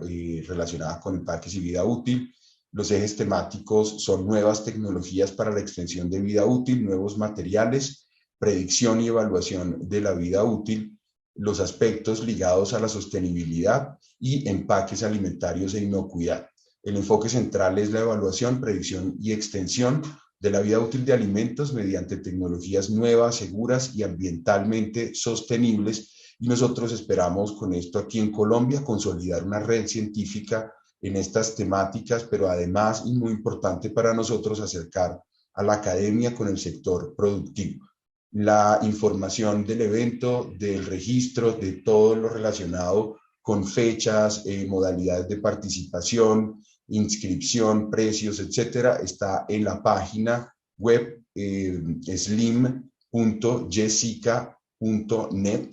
Speaker 1: relacionada con empaques y vida útil. Los ejes temáticos son nuevas tecnologías para la extensión de vida útil, nuevos materiales, predicción y evaluación de la vida útil, los aspectos ligados a la sostenibilidad y empaques alimentarios e inocuidad. El enfoque central es la evaluación, predicción y extensión de la vida útil de alimentos mediante tecnologías nuevas, seguras y ambientalmente sostenibles. Y nosotros esperamos con esto aquí en Colombia consolidar una red científica en estas temáticas, pero además, y muy importante para nosotros, acercar a la academia con el sector productivo. La información del evento, del registro, de todo lo relacionado con fechas, modalidades de participación, inscripción, precios, etcétera, está en la página web slim.jessica.net.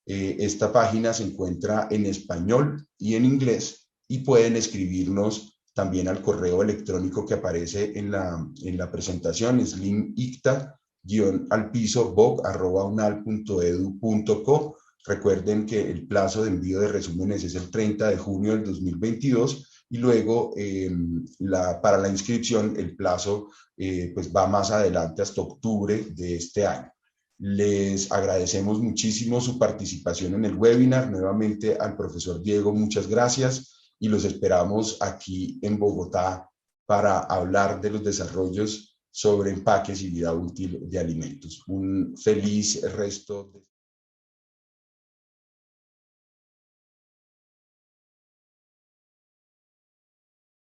Speaker 1: Esta página se encuentra en español y en inglés, y pueden escribirnos también al correo electrónico que aparece en la presentación, slimicta-boc@unal.edu.co. Recuerden que el plazo de envío de resúmenes es el 30 de junio del 2022, y luego para la inscripción el plazo pues va más adelante hasta octubre de este año. Les agradecemos muchísimo su participación en el webinar. Nuevamente al profesor Diego, muchas gracias, y los esperamos aquí en Bogotá para hablar de los desarrollos sobre empaques y vida útil de alimentos. Un feliz resto de